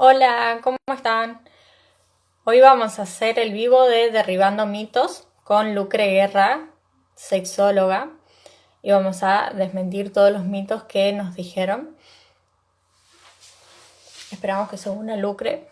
Hola, ¿cómo están? Hoy vamos a hacer el vivo de Derribando Mitos con Lucre Guerra, sexóloga, y vamos a desmentir todos los mitos que nos dijeron. Esperamos que se una Lucre.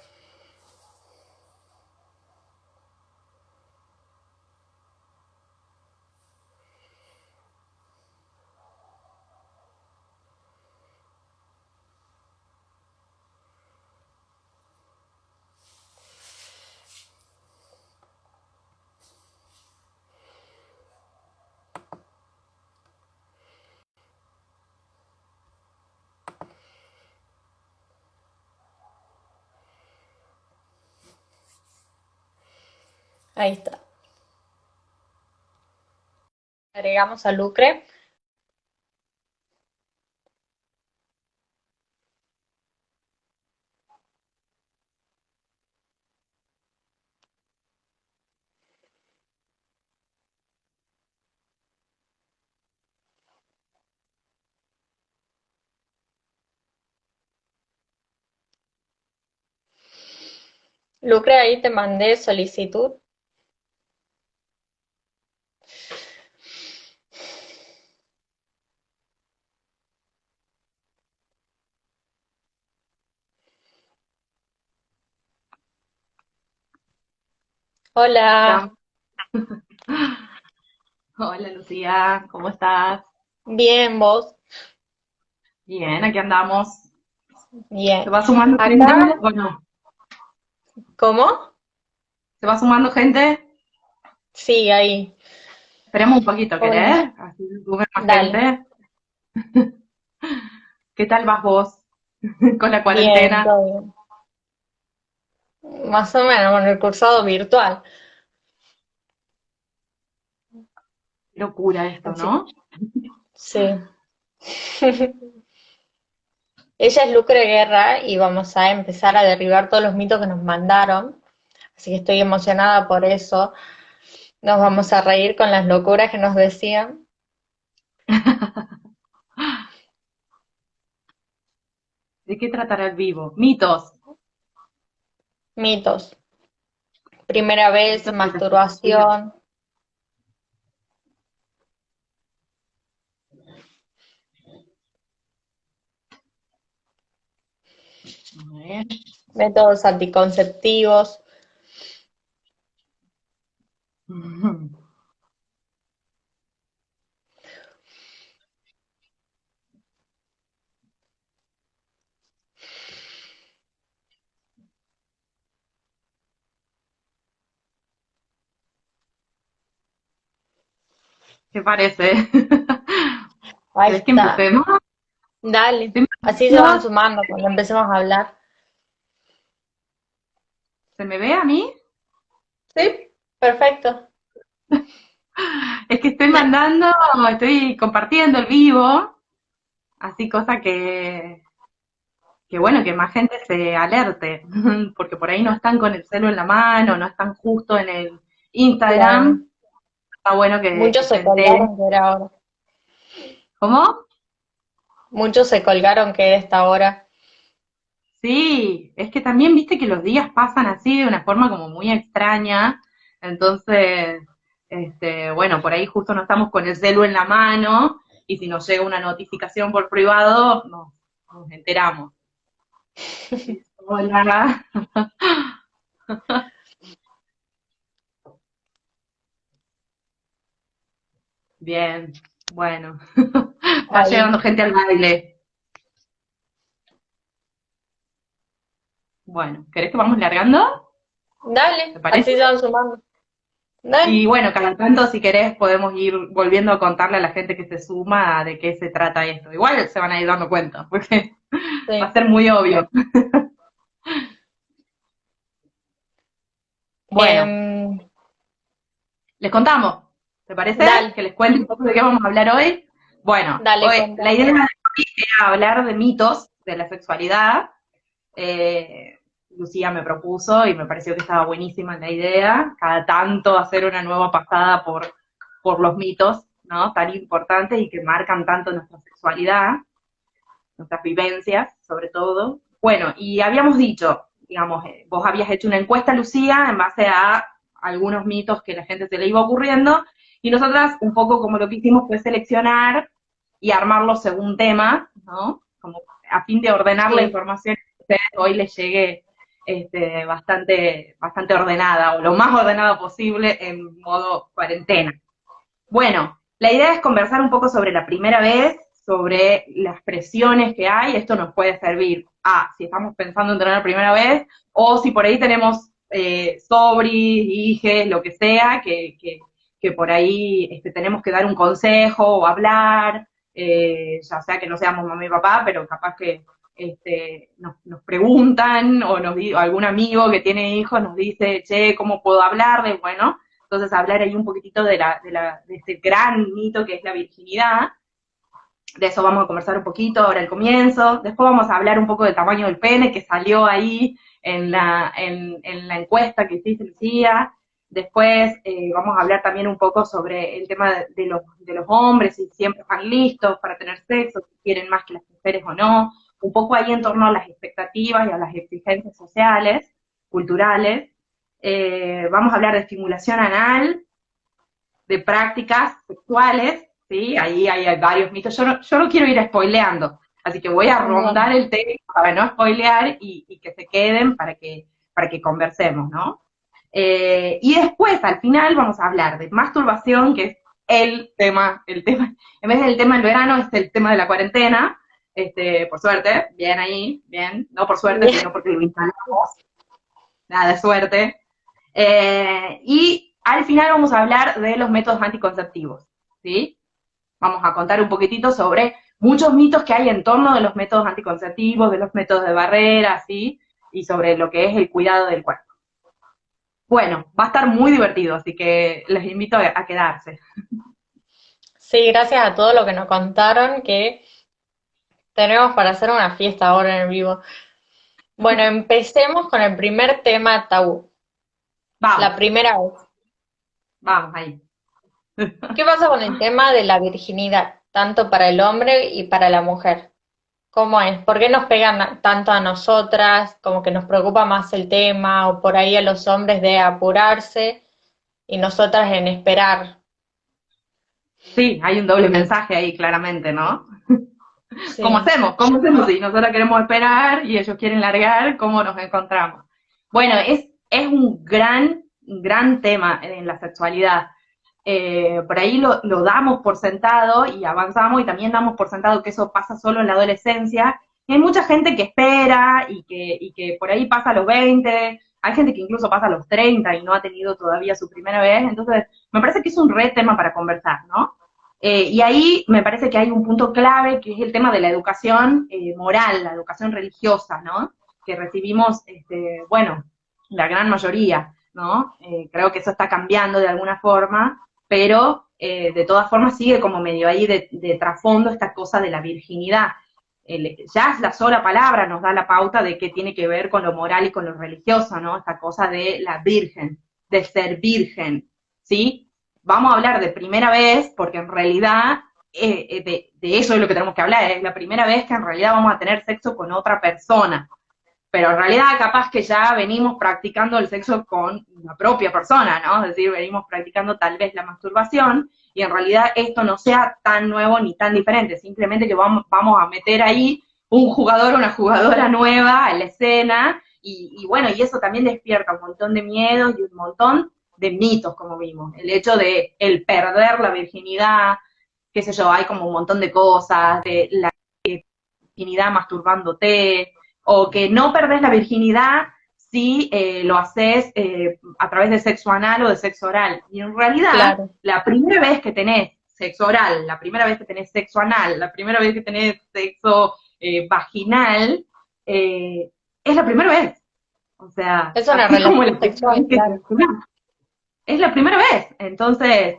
Ahí está. Agregamos a Lucre. Lucre, ahí te mandé solicitud. Hola, Hola, hola Lucía, ¿cómo estás? bien, vos. Bien, aquí andamos. ¿Se Bien. va sumando gente Acá, o no? ¿cómo? ¿Se va sumando gente? Sí, ahí. Esperemos un poquito, Hola. ¿querés? Así se sume más Dale. gente. ¿Qué tal vas vos con la Bien, cuarentena? todo bien. Más o menos con el cursado virtual. Qué locura esto, Así, ¿no? sí. Ella es Lucre Guerra y vamos a empezar a derribar todos los mitos que nos mandaron. Así que estoy emocionada por eso. Nos vamos a reír con las locuras que nos decían. ¿De qué tratará el vivo? Mitos. Mitos. Primera vez, Mitos de la sexualidad. masturbación. A ver. Métodos anticonceptivos. ¿Qué parece? Ahí ¿Querés que está. empecemos? Dale. ¿Estoy Así se van mandando? sumando cuando empecemos a hablar. ¿Se me ve a mí? Sí, perfecto. Es que estoy mandando, estoy compartiendo el vivo, así cosa que bueno, que más gente se alerte, porque por ahí no están con el celu en la mano, no están justo en el Claro. Instagram, está bueno que Muchos se se enteren. colgaron que era ahora. ¿Cómo? Muchos se colgaron que era esta hora. Sí, es que también viste que los días pasan así de una forma como muy extraña, entonces, bueno, por ahí justo no estamos con el celu en la mano, y si nos llega una notificación por privado, nos enteramos. Hola. Bien, bueno. Va Ahí. llegando gente al baile. Bueno, ¿querés que vamos largando? ¿Te Dale, parece? así se van sumando. Y Dale. bueno, cada tanto, si querés, podemos ir volviendo a contarle a la gente que se suma de qué se trata esto. Igual se van a ir dando cuenta, porque va a Sí. ser muy obvio. Bueno, Em, les contamos. ¿Te parece? dale, Que les cuente un poco de qué vamos a hablar hoy. Bueno, dale, hoy la idea contame. de hoy era hablar de mitos de la sexualidad. Eh, Lucía me propuso y me pareció que estaba buenísima la idea, cada tanto hacer una nueva pasada por los mitos, ¿no? Tan importantes y que marcan tanto nuestra sexualidad, nuestras vivencias, sobre todo. Bueno, y habíamos dicho, digamos, vos habías hecho una encuesta, Lucía, en base a algunos mitos que la gente se le iba ocurriendo, y nosotras un poco como lo que hicimos fue seleccionar y armarlo según tema, ¿no? Como a fin de ordenar la Sí. información que a ustedes hoy les llegue bastante ordenada, o lo más ordenada posible en modo cuarentena. Bueno, la idea es conversar un poco sobre la primera vez, sobre las presiones que hay. Esto nos puede servir si estamos pensando en tener la primera vez, o si por ahí tenemos sobris, hijes, lo que sea, que por ahí tenemos que dar un consejo o hablar, ya sea que no seamos mamá y papá, pero capaz que nos preguntan, o algún amigo que tiene hijos nos dice, che, ¿cómo puedo hablarle? Bueno, entonces hablar ahí un poquitito de este gran mito que es la virginidad. De eso vamos a conversar un poquito ahora al comienzo. Después vamos a hablar un poco del tamaño del pene que salió ahí en la encuesta que hiciste, Lucía. Después vamos a hablar también un poco sobre el tema de los hombres, si siempre están listos para tener sexo, si quieren más que las mujeres o no. Un poco ahí en torno a las expectativas y a las exigencias sociales, culturales. Vamos a hablar de estimulación anal, de prácticas sexuales, ¿sí? Ahí hay varios mitos. Yo no quiero ir spoileando, así que voy a rondar el tema para no spoilear y que se queden para que conversemos, ¿no? Y después, al final, vamos a hablar de masturbación, que es en vez del tema del verano, es el tema de la cuarentena, por suerte, bien ahí, bien, no por suerte, Bien. sino porque lo instalamos, nada de suerte. Y al final vamos a hablar de los métodos anticonceptivos, ¿sí? Vamos a contar un poquitito sobre muchos mitos que hay en torno de los métodos anticonceptivos, de los métodos de barrera, ¿sí? Y sobre lo que es el cuidado del cuerpo. Bueno, va a estar muy divertido, así que les invito a quedarse. Sí, gracias a todo lo que nos contaron, que tenemos para hacer una fiesta ahora en el vivo. Bueno, empecemos con el primer tema tabú, Vamos, la primera vez. vamos ahí. ¿Qué pasa con el tema de la virginidad, tanto para el hombre y para la mujer? ¿Cómo es? ¿Por qué nos pegan tanto a nosotras? Como que nos preocupa más el tema, o por ahí a los hombres de apurarse y nosotras en esperar. Sí, hay un doble mensaje ahí claramente, ¿no? ¿Cómo Sí, hacemos? ¿Cómo hacemos si nosotros queremos esperar y ellos quieren largar? ¿Cómo nos encontramos? Bueno, es un gran tema en la sexualidad. Por ahí lo damos por sentado y avanzamos, y también damos por sentado que eso pasa solo en la adolescencia. Y hay mucha gente que espera y que por ahí pasa a los 20, hay gente que incluso pasa a los 30 y no ha tenido todavía su primera vez. Entonces, me parece que es un re tema para conversar, ¿no? Y ahí me parece que hay un punto clave, que es el tema de la educación moral, la educación religiosa, ¿no? Que recibimos, bueno, la gran mayoría, ¿no? Creo que eso está cambiando de alguna forma, pero de todas formas sigue como medio ahí de trasfondo esta cosa de la virginidad. Ya la sola palabra nos da la pauta de que tiene que ver con lo moral y con lo religioso, ¿no? Esta cosa de la virgen, de ser virgen, ¿sí? Vamos a hablar de primera vez, porque en realidad de eso es lo que tenemos que hablar, es la primera vez que en realidad vamos a tener sexo con otra persona, pero en realidad capaz que ya venimos practicando el sexo con la propia persona, ¿no? Es decir, venimos practicando tal vez la masturbación, y en realidad esto no sea tan nuevo ni tan diferente, simplemente que vamos a meter ahí un jugador o una jugadora nueva en la escena, y bueno, y eso también despierta un montón de miedos y un montón de mitos, como vimos. El hecho de el perder la virginidad, qué sé yo, hay como un montón de cosas, de la virginidad masturbándote, o que no perdés la virginidad si lo haces a través de sexo anal o de sexo oral. Y en realidad, claro. la primera vez que tenés sexo oral, la primera vez que tenés sexo anal, la primera vez que tenés sexo vaginal, es la primera vez. O sea, Es una así como relación la primera sexual, vez que te claro. vacunás. Es la primera vez. Entonces,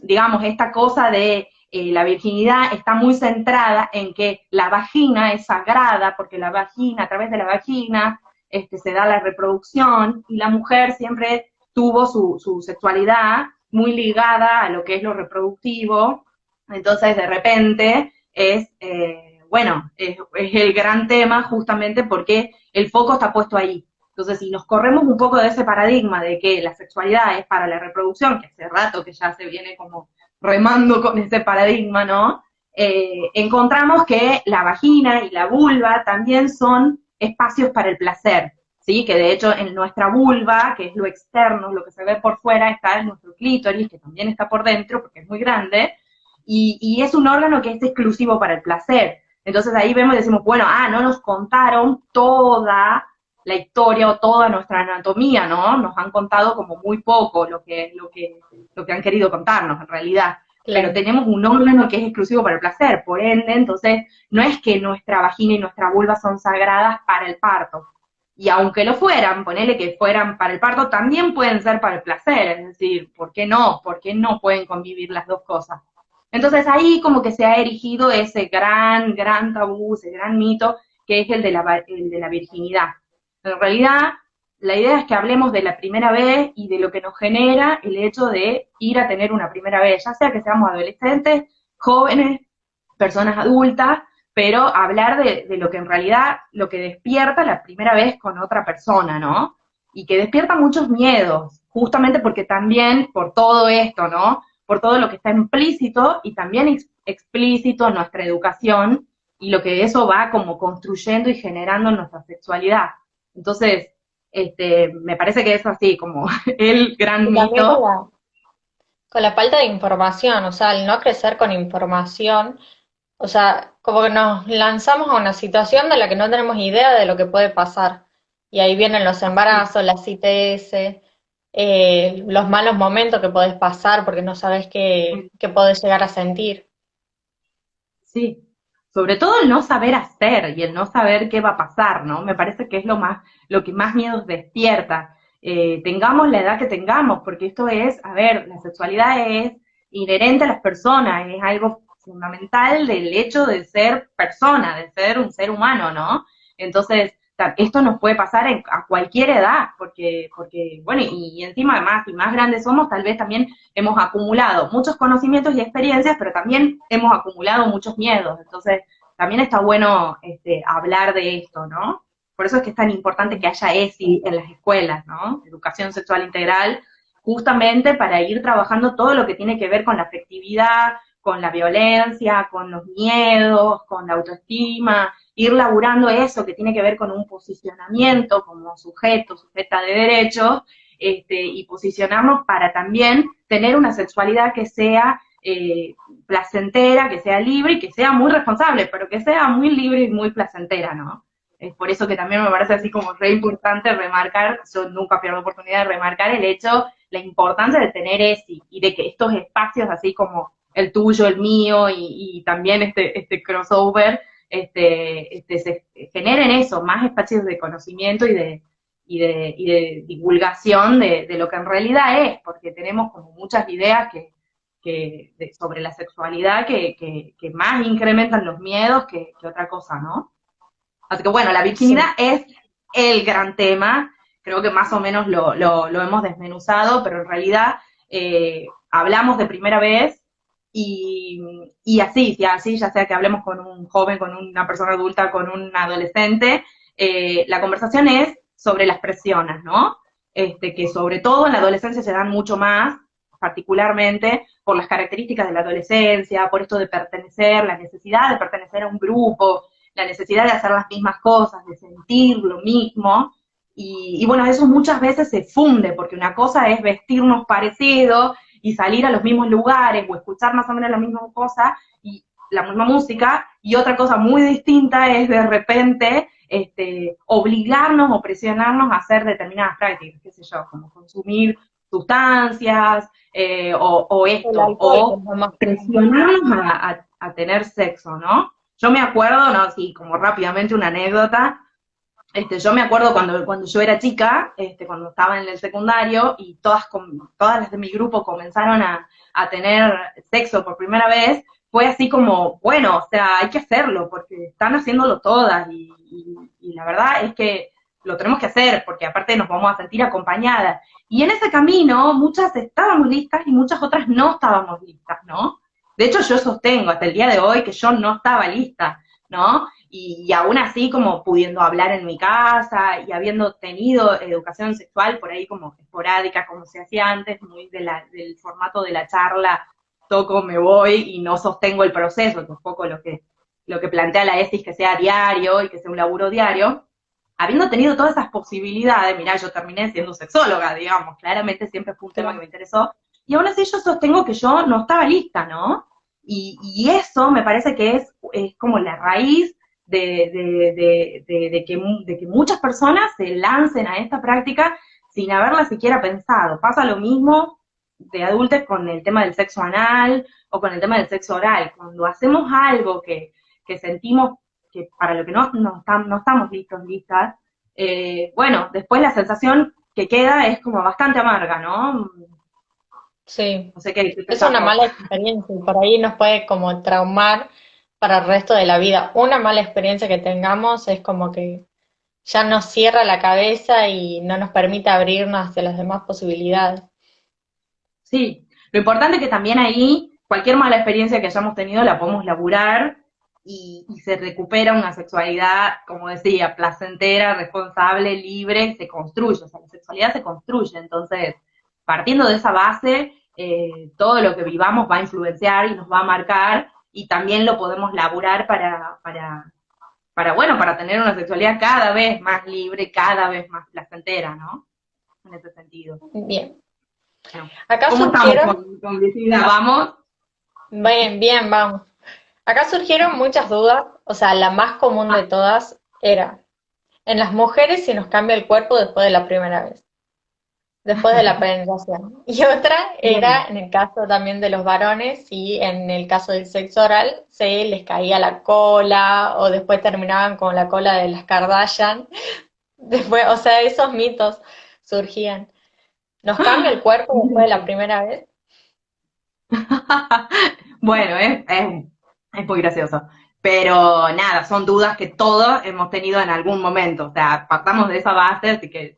digamos, esta cosa de la virginidad está muy centrada en que la vagina es sagrada, porque la vagina, a través de la vagina, se da la reproducción, y la mujer siempre tuvo su sexualidad muy ligada a lo que es lo reproductivo. Entonces, de repente, bueno, es el gran tema justamente porque el foco está puesto ahí. Entonces, si nos corremos un poco de ese paradigma de que la sexualidad es para la reproducción, que hace rato que ya se viene como remando con ese paradigma, ¿no? Encontramos que la vagina y la vulva también son espacios para el placer, ¿sí? Que de hecho en nuestra vulva, que es lo externo, lo que se ve por fuera, está en nuestro clítoris, que también está por dentro, porque es muy grande, y es un órgano que es exclusivo para el placer. Entonces ahí vemos y decimos, bueno, no nos contaron toda la historia o toda nuestra anatomía, ¿no? Nos han contado como muy poco lo que han querido contarnos en realidad. Pero Claro. tenemos un órgano que es exclusivo para el placer, por ende, entonces, no es que nuestra vagina y nuestra vulva son sagradas para el parto. Y aunque lo fueran, ponele que fueran para el parto, también pueden ser para el placer, es decir, ¿por qué no? ¿Por qué no pueden convivir las dos cosas? Entonces ahí como que se ha erigido ese gran tabú, ese gran mito, que es el de la virginidad. En realidad, la idea es que hablemos de la primera vez y de lo que nos genera el hecho de ir a tener una primera vez, ya sea que seamos adolescentes, jóvenes, personas adultas, pero hablar de lo que en realidad, lo que despierta la primera vez con otra persona, ¿no? Y que despierta muchos miedos, justamente porque también por todo esto, ¿no? Por todo lo que está implícito y también explícito en nuestra educación y lo que eso va como construyendo y generando en nuestra sexualidad. Entonces, me parece que es así como el gran Y también mito. con la falta de información, o sea, al no crecer con información, o sea, como que nos lanzamos a una situación de la que no tenemos idea de lo que puede pasar. Y ahí vienen los embarazos, las ITS, los malos momentos que podés pasar porque no sabes qué podés llegar a sentir. Sí, sobre todo el no saber hacer y el no saber qué va a pasar, ¿no? Me parece que es lo que más miedos despierta. Tengamos la edad que tengamos, porque esto es, a ver, la sexualidad es inherente a las personas, es algo fundamental del hecho de ser persona, de ser un ser humano, ¿no? Entonces, esto nos puede pasar a cualquier edad, porque bueno, y encima además, y más grandes somos, tal vez también hemos acumulado muchos conocimientos y experiencias, pero también hemos acumulado muchos miedos. Entonces, también está bueno hablar de esto, ¿no? Por eso es que es tan importante que haya ESI en las escuelas, ¿no? Educación sexual integral, justamente para ir trabajando todo lo que tiene que ver con la afectividad, con la violencia, con los miedos, con la autoestima, ir laburando eso que tiene que ver con un posicionamiento como sujeto, sujeta de derechos, y posicionarnos para también tener una sexualidad que sea placentera, que sea libre y que sea muy responsable, pero que sea muy libre y muy placentera, ¿no? Es por eso que también me parece así como re importante remarcar, yo nunca pierdo oportunidad de remarcar el hecho, la importancia de tener ESI y de que estos espacios así como el tuyo, el mío y también este crossover, se generen eso, más espacios de conocimiento y de divulgación de lo que en realidad es, porque tenemos como muchas ideas sobre la sexualidad que más incrementan los miedos que otra cosa, ¿no? Así que bueno, la virginidad Sí. es el gran tema, creo que más o menos lo hemos desmenuzado, pero en realidad hablamos de primera vez y así, ya sea que hablemos con un joven, con una persona adulta, con un adolescente, la conversación es sobre las presiones, ¿no? Que sobre todo en la adolescencia se dan mucho más, particularmente por las características de la adolescencia, por esto de pertenecer, la necesidad de pertenecer a un grupo, la necesidad de hacer las mismas cosas, de sentir lo mismo, y bueno, eso muchas veces se funde, porque una cosa es vestirnos parecidos y salir a los mismos lugares o escuchar más o menos la misma cosa y la misma música, y otra cosa muy distinta es de repente obligarnos o presionarnos a hacer determinadas prácticas, qué sé yo, como consumir sustancias o El esto, alcohol, que es o lo más común. presionarnos a tener sexo, ¿no? Yo me acuerdo, no, sí, como rápidamente una anécdota, yo me acuerdo cuando yo era chica, cuando estaba en el secundario y todas las de mi grupo comenzaron a tener sexo por primera vez, fue así como, bueno, o sea, hay que hacerlo porque están haciéndolo todas y la verdad es que lo tenemos que hacer porque aparte nos vamos a sentir acompañadas. Y en ese camino muchas estábamos listas y muchas otras no estábamos listas, ¿no? De hecho yo sostengo hasta el día de hoy que yo no estaba lista, ¿no? Y aún así como pudiendo hablar en mi casa y habiendo tenido educación sexual por ahí como esporádica, como se hacía antes, muy del formato de la charla, toco, me voy y no sostengo el proceso, que es un poco lo que plantea la ESIS, que sea diario y que sea un laburo diario. Habiendo tenido todas esas posibilidades, mirá, yo terminé siendo sexóloga, digamos, claramente siempre fue un tema que Claro. me interesó, y aún así yo sostengo que yo no estaba lista, ¿no? Y eso me parece que es como la raíz de que muchas personas se lancen a esta práctica sin haberla siquiera pensado. Pasa lo mismo de adultos con el tema del sexo anal o con el tema del sexo oral. Cuando hacemos algo que sentimos que para lo que no estamos listos, listas, bueno, después la sensación que queda es como bastante amarga, ¿no? Sí, No sé qué es una pensás vos. mala experiencia y por ahí nos puede como traumar para el resto de la vida. Una mala experiencia que tengamos es como que ya nos cierra la cabeza y no nos permite abrirnos hacia las demás posibilidades. Sí, lo importante es que también ahí cualquier mala experiencia que hayamos tenido la podemos laburar y se recupera una sexualidad, como decía, placentera, responsable, libre, se construye, o sea, la sexualidad se construye, entonces, partiendo de esa base, todo lo que vivamos va a influenciar y nos va a marcar y también lo podemos laburar bueno, para tener una sexualidad cada vez más libre, cada vez más placentera, ¿no? En ese sentido. Bien, Bueno, acá ¿cómo estamos surgieron, con Cristina? ¿Vamos? bien, bien, vamos. Acá surgieron muchas dudas, o sea, la más común de todas era en las mujeres si nos cambia el cuerpo después de la primera vez, después de la penetración. Y otra era Bueno. en el caso también de los varones, si en el caso del sexo oral se les caía la cola o después terminaban con la cola de las Kardashian. Después, o sea, esos mitos surgían. ¿Nos cambia el cuerpo después de la primera vez? Bueno, es muy gracioso. Pero nada, son dudas que todos hemos tenido en algún momento. O sea, partamos de esa base, así que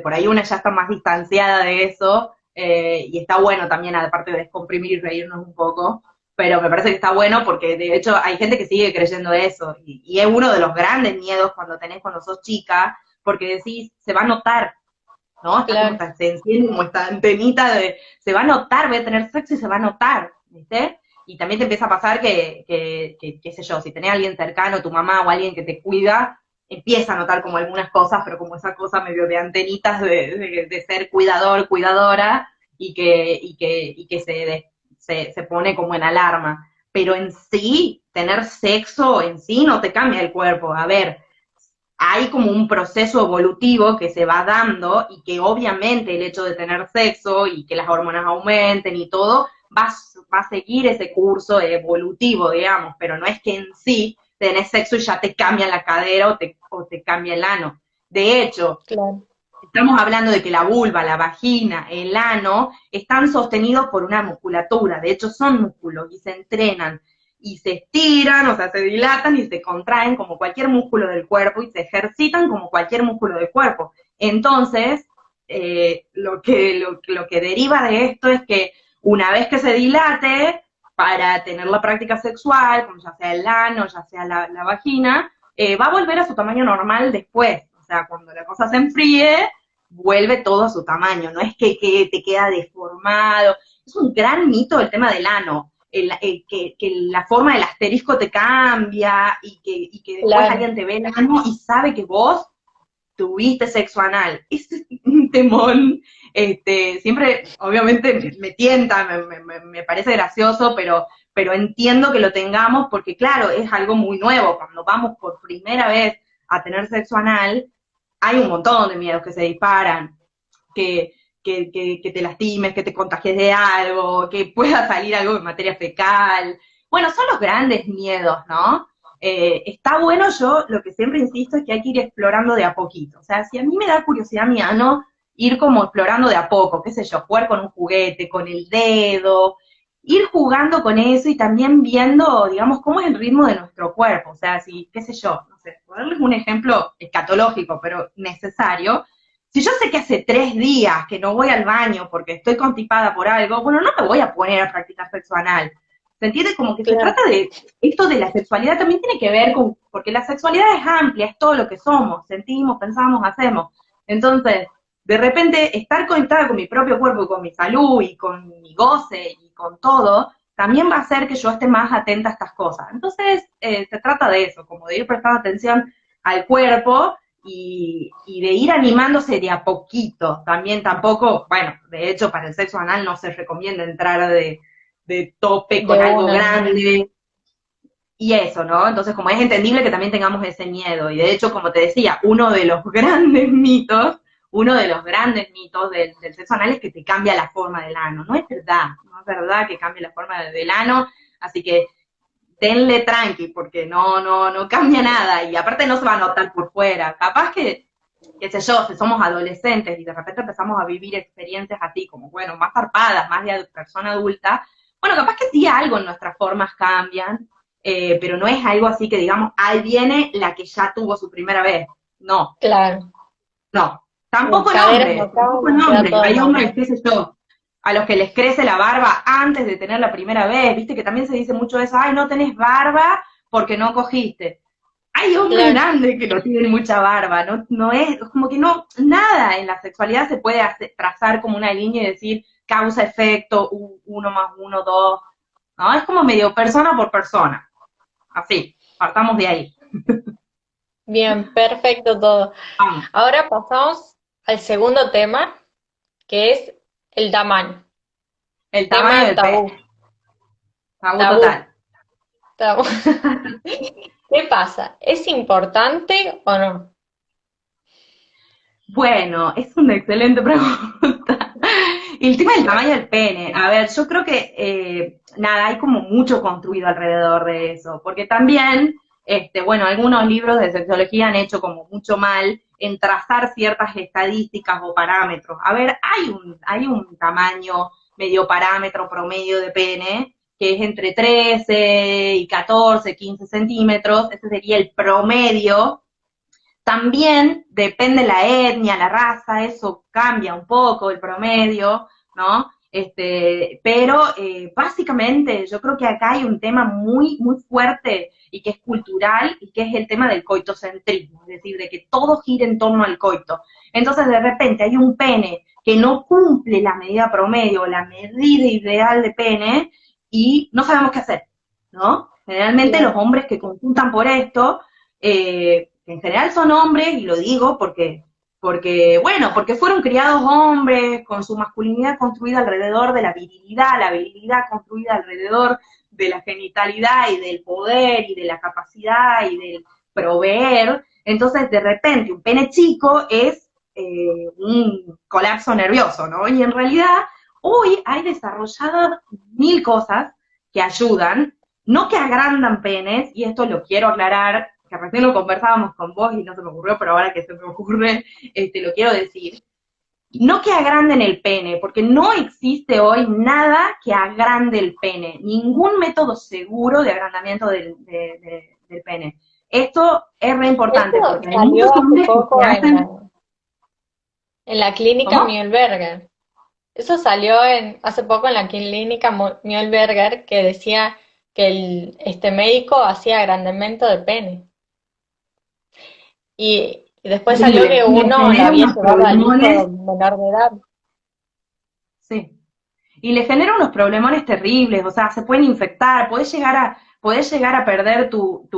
por ahí una ya está más distanciada de eso. Y está bueno también, aparte de descomprimir y reírnos un poco. Pero me parece que está bueno porque de hecho hay gente que sigue creyendo eso. Y es uno de los grandes miedos cuando sos chica, porque decís, se va a notar, ¿no? Está como Claro, tan, se enciende como esta antenita de, se va a notar, voy a tener sexo y se va a notar, ¿viste? Y también te empieza a pasar qué sé yo, si tenés a alguien cercano, tu mamá o alguien que te cuida, empieza a notar como algunas cosas, pero como esa cosa medio de antenitas de ser cuidador, cuidadora, y que se pone como en alarma. Pero en sí, tener sexo en sí no te cambia el cuerpo. A ver, hay como un proceso evolutivo que se va dando y que obviamente el hecho de tener sexo y que las hormonas aumenten y todo va a seguir ese curso evolutivo, digamos, pero no es que en sí tenés sexo y ya te cambia la cadera o te cambia el ano. De hecho, claro. estamos hablando de que la vulva, la vagina, el ano están sostenidos por una musculatura, de hecho son músculos y se entrenan y se estiran, o sea, se dilatan y se contraen como cualquier músculo del cuerpo y se ejercitan como cualquier músculo del cuerpo. Entonces, lo que deriva de esto es que una vez que se dilate, para tener la práctica sexual, como ya sea el ano, ya sea la vagina, va a volver a su tamaño normal después. O sea, cuando la cosa se enfríe, vuelve todo a su tamaño, no es que te queda deformado. Es un gran mito el tema del ano, que la forma del asterisco te cambia y que después Claro. alguien te ve el ano y sabe que vos tuviste sexo anal. Es un temón. Siempre, obviamente, me tienta, me parece gracioso, pero entiendo que lo tengamos porque, claro, es algo muy nuevo. Cuando vamos por primera vez a tener sexo anal, hay un montón de miedos que se disparan, que, que te lastimes, que te contagies de algo, que pueda salir algo de materia fecal. Bueno, son los grandes miedos, ¿no? Está bueno, yo lo que siempre insisto es que hay que ir explorando de a poquito. O sea, si a mí me da curiosidad mi ano, ir como explorando de a poco, qué sé yo, jugar con un juguete, con el dedo, ir jugando con eso y también viendo, digamos, cómo es el ritmo de nuestro cuerpo. O sea, si, qué sé yo, no sé, por darles un ejemplo escatológico, pero necesario, si yo sé que hace 3 días que no voy al baño porque estoy constipada por algo, bueno, no me voy a poner a practicar sexo anal. ¿Se entiende? Como que se claro, trata de, esto de la sexualidad también tiene que ver con, porque la sexualidad es amplia, es todo lo que somos, sentimos, pensamos, hacemos. Entonces, de repente, estar conectada con mi propio cuerpo y con mi salud y con mi goce y con todo, también va a hacer que yo esté más atenta a estas cosas. Entonces, se trata de eso, como de ir prestando atención al cuerpo y de ir animándose de a poquito. También tampoco, bueno, de hecho, para el sexo anal no se recomienda entrar de tope con de algo una. grande, y eso, ¿no? Entonces, como es entendible que también tengamos ese miedo. Y de hecho, como te decía, uno de los grandes mitos del sexo anal es que te cambia la forma del ano. No es verdad, no es verdad que cambie la forma del ano, así que denle tranqui, porque no cambia nada. Y aparte no se va a notar por fuera. Capaz que, qué sé yo, si somos adolescentes y de repente empezamos a vivir experiencias así, como, bueno, más zarpadas, más de persona adulta, bueno, capaz que sí algo en nuestras formas cambian, pero no es algo así que digamos, ahí viene la que ya tuvo su primera vez. No, Claro. no. Las Tampoco en caderas hombres, acá tampoco en nos queda hombres. todo Hay hombres, normal. qué sé yo, a los que les crece la barba antes de tener la primera vez, viste que también se dice mucho eso, ay, no tenés barba porque no cogiste. Hay hombres Claro, grandes que no tienen mucha barba, no es como que no, nada en la sexualidad se puede trazar como una línea y decir causa, efecto, uno más uno, dos, ¿no? Es como medio persona por persona, así, partamos de ahí. bien, perfecto todo. Vamos, Ahora pasamos al segundo tema, que es el tamaño. el tamaño Tema del pene, tabú, tabú tabú, total. tabú. ¿Qué pasa? ¿Es importante o no? Bueno, es una excelente pregunta. El tema del tamaño del pene. A ver, yo creo que, nada, hay como mucho construido alrededor de eso, porque también, bueno, algunos libros de sexología han hecho como mucho mal en trazar ciertas estadísticas o parámetros. A ver, hay un tamaño medio parámetro promedio de pene, que es entre 13 y 14, 15 centímetros, ese sería el promedio. También depende la etnia, la raza, eso cambia un poco el promedio, ¿no? Pero básicamente yo creo que acá hay un tema muy fuerte y que es cultural y que es el tema del coitocentrismo, es decir, de que todo gira en torno al coito. Entonces de repente hay un pene que no cumple la medida promedio, la medida ideal de pene y no sabemos qué hacer, ¿no? Generalmente los Claro. hombres que consultan por esto que en general son hombres, y lo digo bueno, porque fueron criados hombres, con su masculinidad construida alrededor de la virilidad construida alrededor de la genitalidad y del poder y de la capacidad y del proveer. Entonces, de repente, un pene chico es un colapso nervioso, ¿no? Y en realidad, hoy hay desarrolladas mil cosas que ayudan, no que agrandan penes, y esto lo quiero aclarar, que recién lo conversábamos con vos y no se me ocurrió, pero ahora que se me ocurre, lo quiero decir. No que agranden el pene, porque no existe hoy nada que agrande el pene, ningún método seguro de agrandamiento del pene. Esto es re importante Esto porque hay muchos salió hace hombres que poco se hacen. en la clínica ¿Cómo? Mühlberger. Eso salió hace poco en la clínica Mühlberger que decía que este médico hacía agrandamiento de pene. Y después salió Horrible. que Y le uno lo genera había unos llevado al problemones. hijo menor de edad. Sí. Y le genera unos problemones terribles, o sea, se pueden infectar, podés llegar a perder tu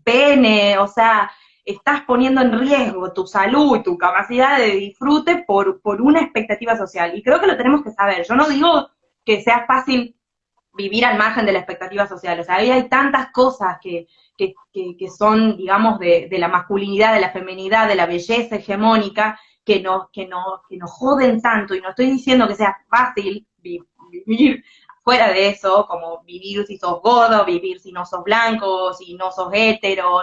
pene, o sea, estás poniendo en riesgo tu salud y tu capacidad de disfrute por una expectativa social. Y creo que lo tenemos que saber. Yo no digo que sea fácil vivir al margen de la expectativa social. O sea, ahí hay tantas cosas que son, digamos, de la masculinidad, de la feminidad, de la belleza hegemónica, que nos joden tanto. Y no estoy diciendo que sea fácil vivir fuera de eso, como vivir si sos gordo, vivir si no sos blanco, si no sos hétero.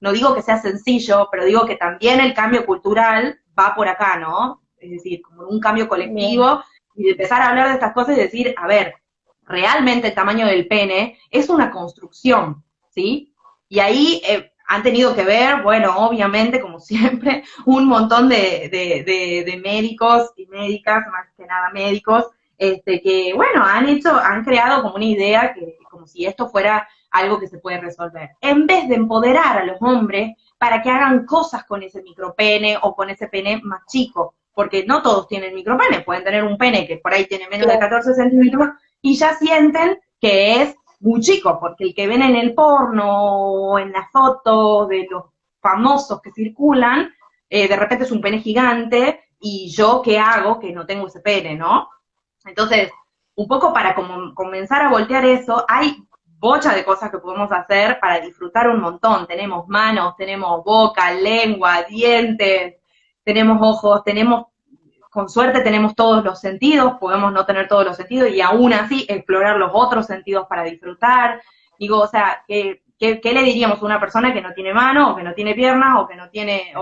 No digo que sea sencillo, pero digo que también el cambio cultural va por acá, ¿no? Es decir, como un cambio Bien. colectivo y de empezar a hablar de estas cosas y decir, a ver, realmente el tamaño del pene es una construcción, ¿sí? Y ahí han tenido que ver, bueno, obviamente, como siempre, un montón de médicos y médicas, más que nada médicos, que, bueno, han creado como una idea que, como si esto fuera algo que se puede resolver. En vez de empoderar a los hombres para que hagan cosas con ese micropene o con ese pene más chico, porque no todos tienen micropene, pueden tener un pene que por ahí tiene menos de 14 centímetros y ya sienten que es muy chico, porque el que ven en el porno o en las fotos de los famosos que circulan, de repente es un pene gigante y yo, ¿qué hago? Que no tengo ese pene, ¿no? Entonces, un poco para comenzar a voltear eso, hay bocha de cosas que podemos hacer para disfrutar un montón. Tenemos manos, tenemos boca, lengua, dientes, tenemos ojos, con suerte tenemos todos los sentidos, podemos no tener todos los sentidos y aún así explorar los otros sentidos para disfrutar. Digo, o sea, ¿qué le diríamos a una persona que no tiene mano, o que no tiene piernas, o que no tiene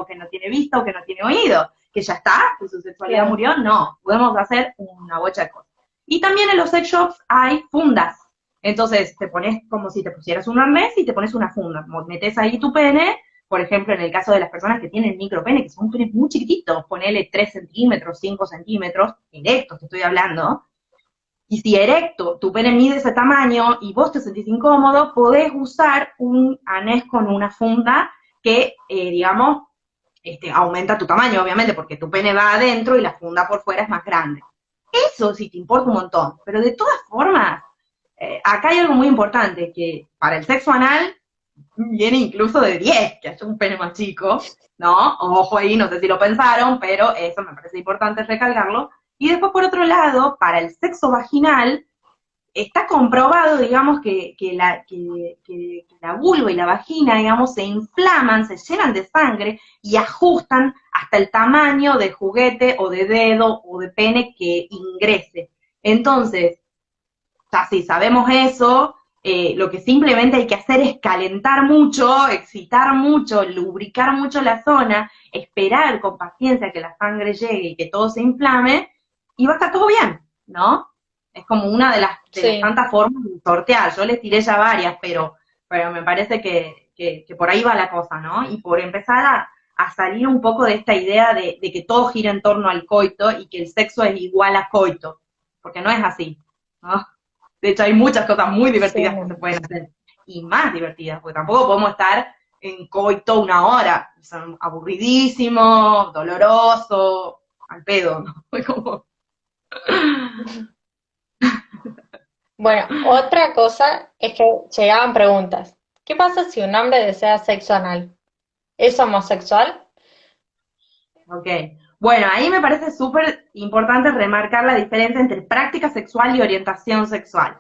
vista, o que no tiene oído? Que ya está, que su sexualidad murió. No, podemos hacer una bocha de cosas. Y también en los sex shops hay fundas. Entonces te pones como si te pusieras un arnés y te pones una funda. Metes ahí tu pene, por ejemplo, en el caso de las personas que tienen micropene, que son penes muy chiquititos, ponele 3 centímetros, 5 centímetros, erectos te estoy hablando, y si erecto tu pene mide ese tamaño y vos te sentís incómodo, podés usar un arnés con una funda que, digamos, aumenta tu tamaño, obviamente, porque tu pene va adentro y la funda por fuera es más grande. Eso sí te importa un montón, pero de todas formas, acá hay algo muy importante, que para el sexo anal viene incluso de 10, que haya un pene más chico, ¿no? Ojo ahí, no sé si lo pensaron, pero eso me parece importante recalcarlo. Y después, por otro lado, para el sexo vaginal, está comprobado, digamos, que la vulva y la vagina, digamos, se inflaman, se llenan de sangre y ajustan hasta el tamaño de juguete o de dedo o de pene que ingrese. Entonces, ya si sabemos eso, lo que simplemente hay que hacer es calentar mucho, excitar mucho, lubricar mucho la zona, esperar con paciencia que la sangre llegue y que todo se inflame, y va a estar todo bien, ¿no? Es como una de las tantas formas de sortear. Yo les tiré ya varias, pero me parece que por ahí va la cosa, ¿no? Y por empezar a salir un poco de esta idea de que todo gira en torno al coito y que el sexo es igual a coito, porque no es así, ¿no? De hecho, hay muchas cosas muy divertidas que se pueden hacer, y más divertidas, porque tampoco podemos estar en coito 1 hora, son aburridísimos, doloroso, al pedo, ¿no? Como... Bueno, otra cosa es que llegaban preguntas. ¿Qué pasa si un hombre desea sexo anal? ¿Es homosexual? Ok. Bueno, ahí me parece súper importante remarcar la diferencia entre práctica sexual y orientación sexual.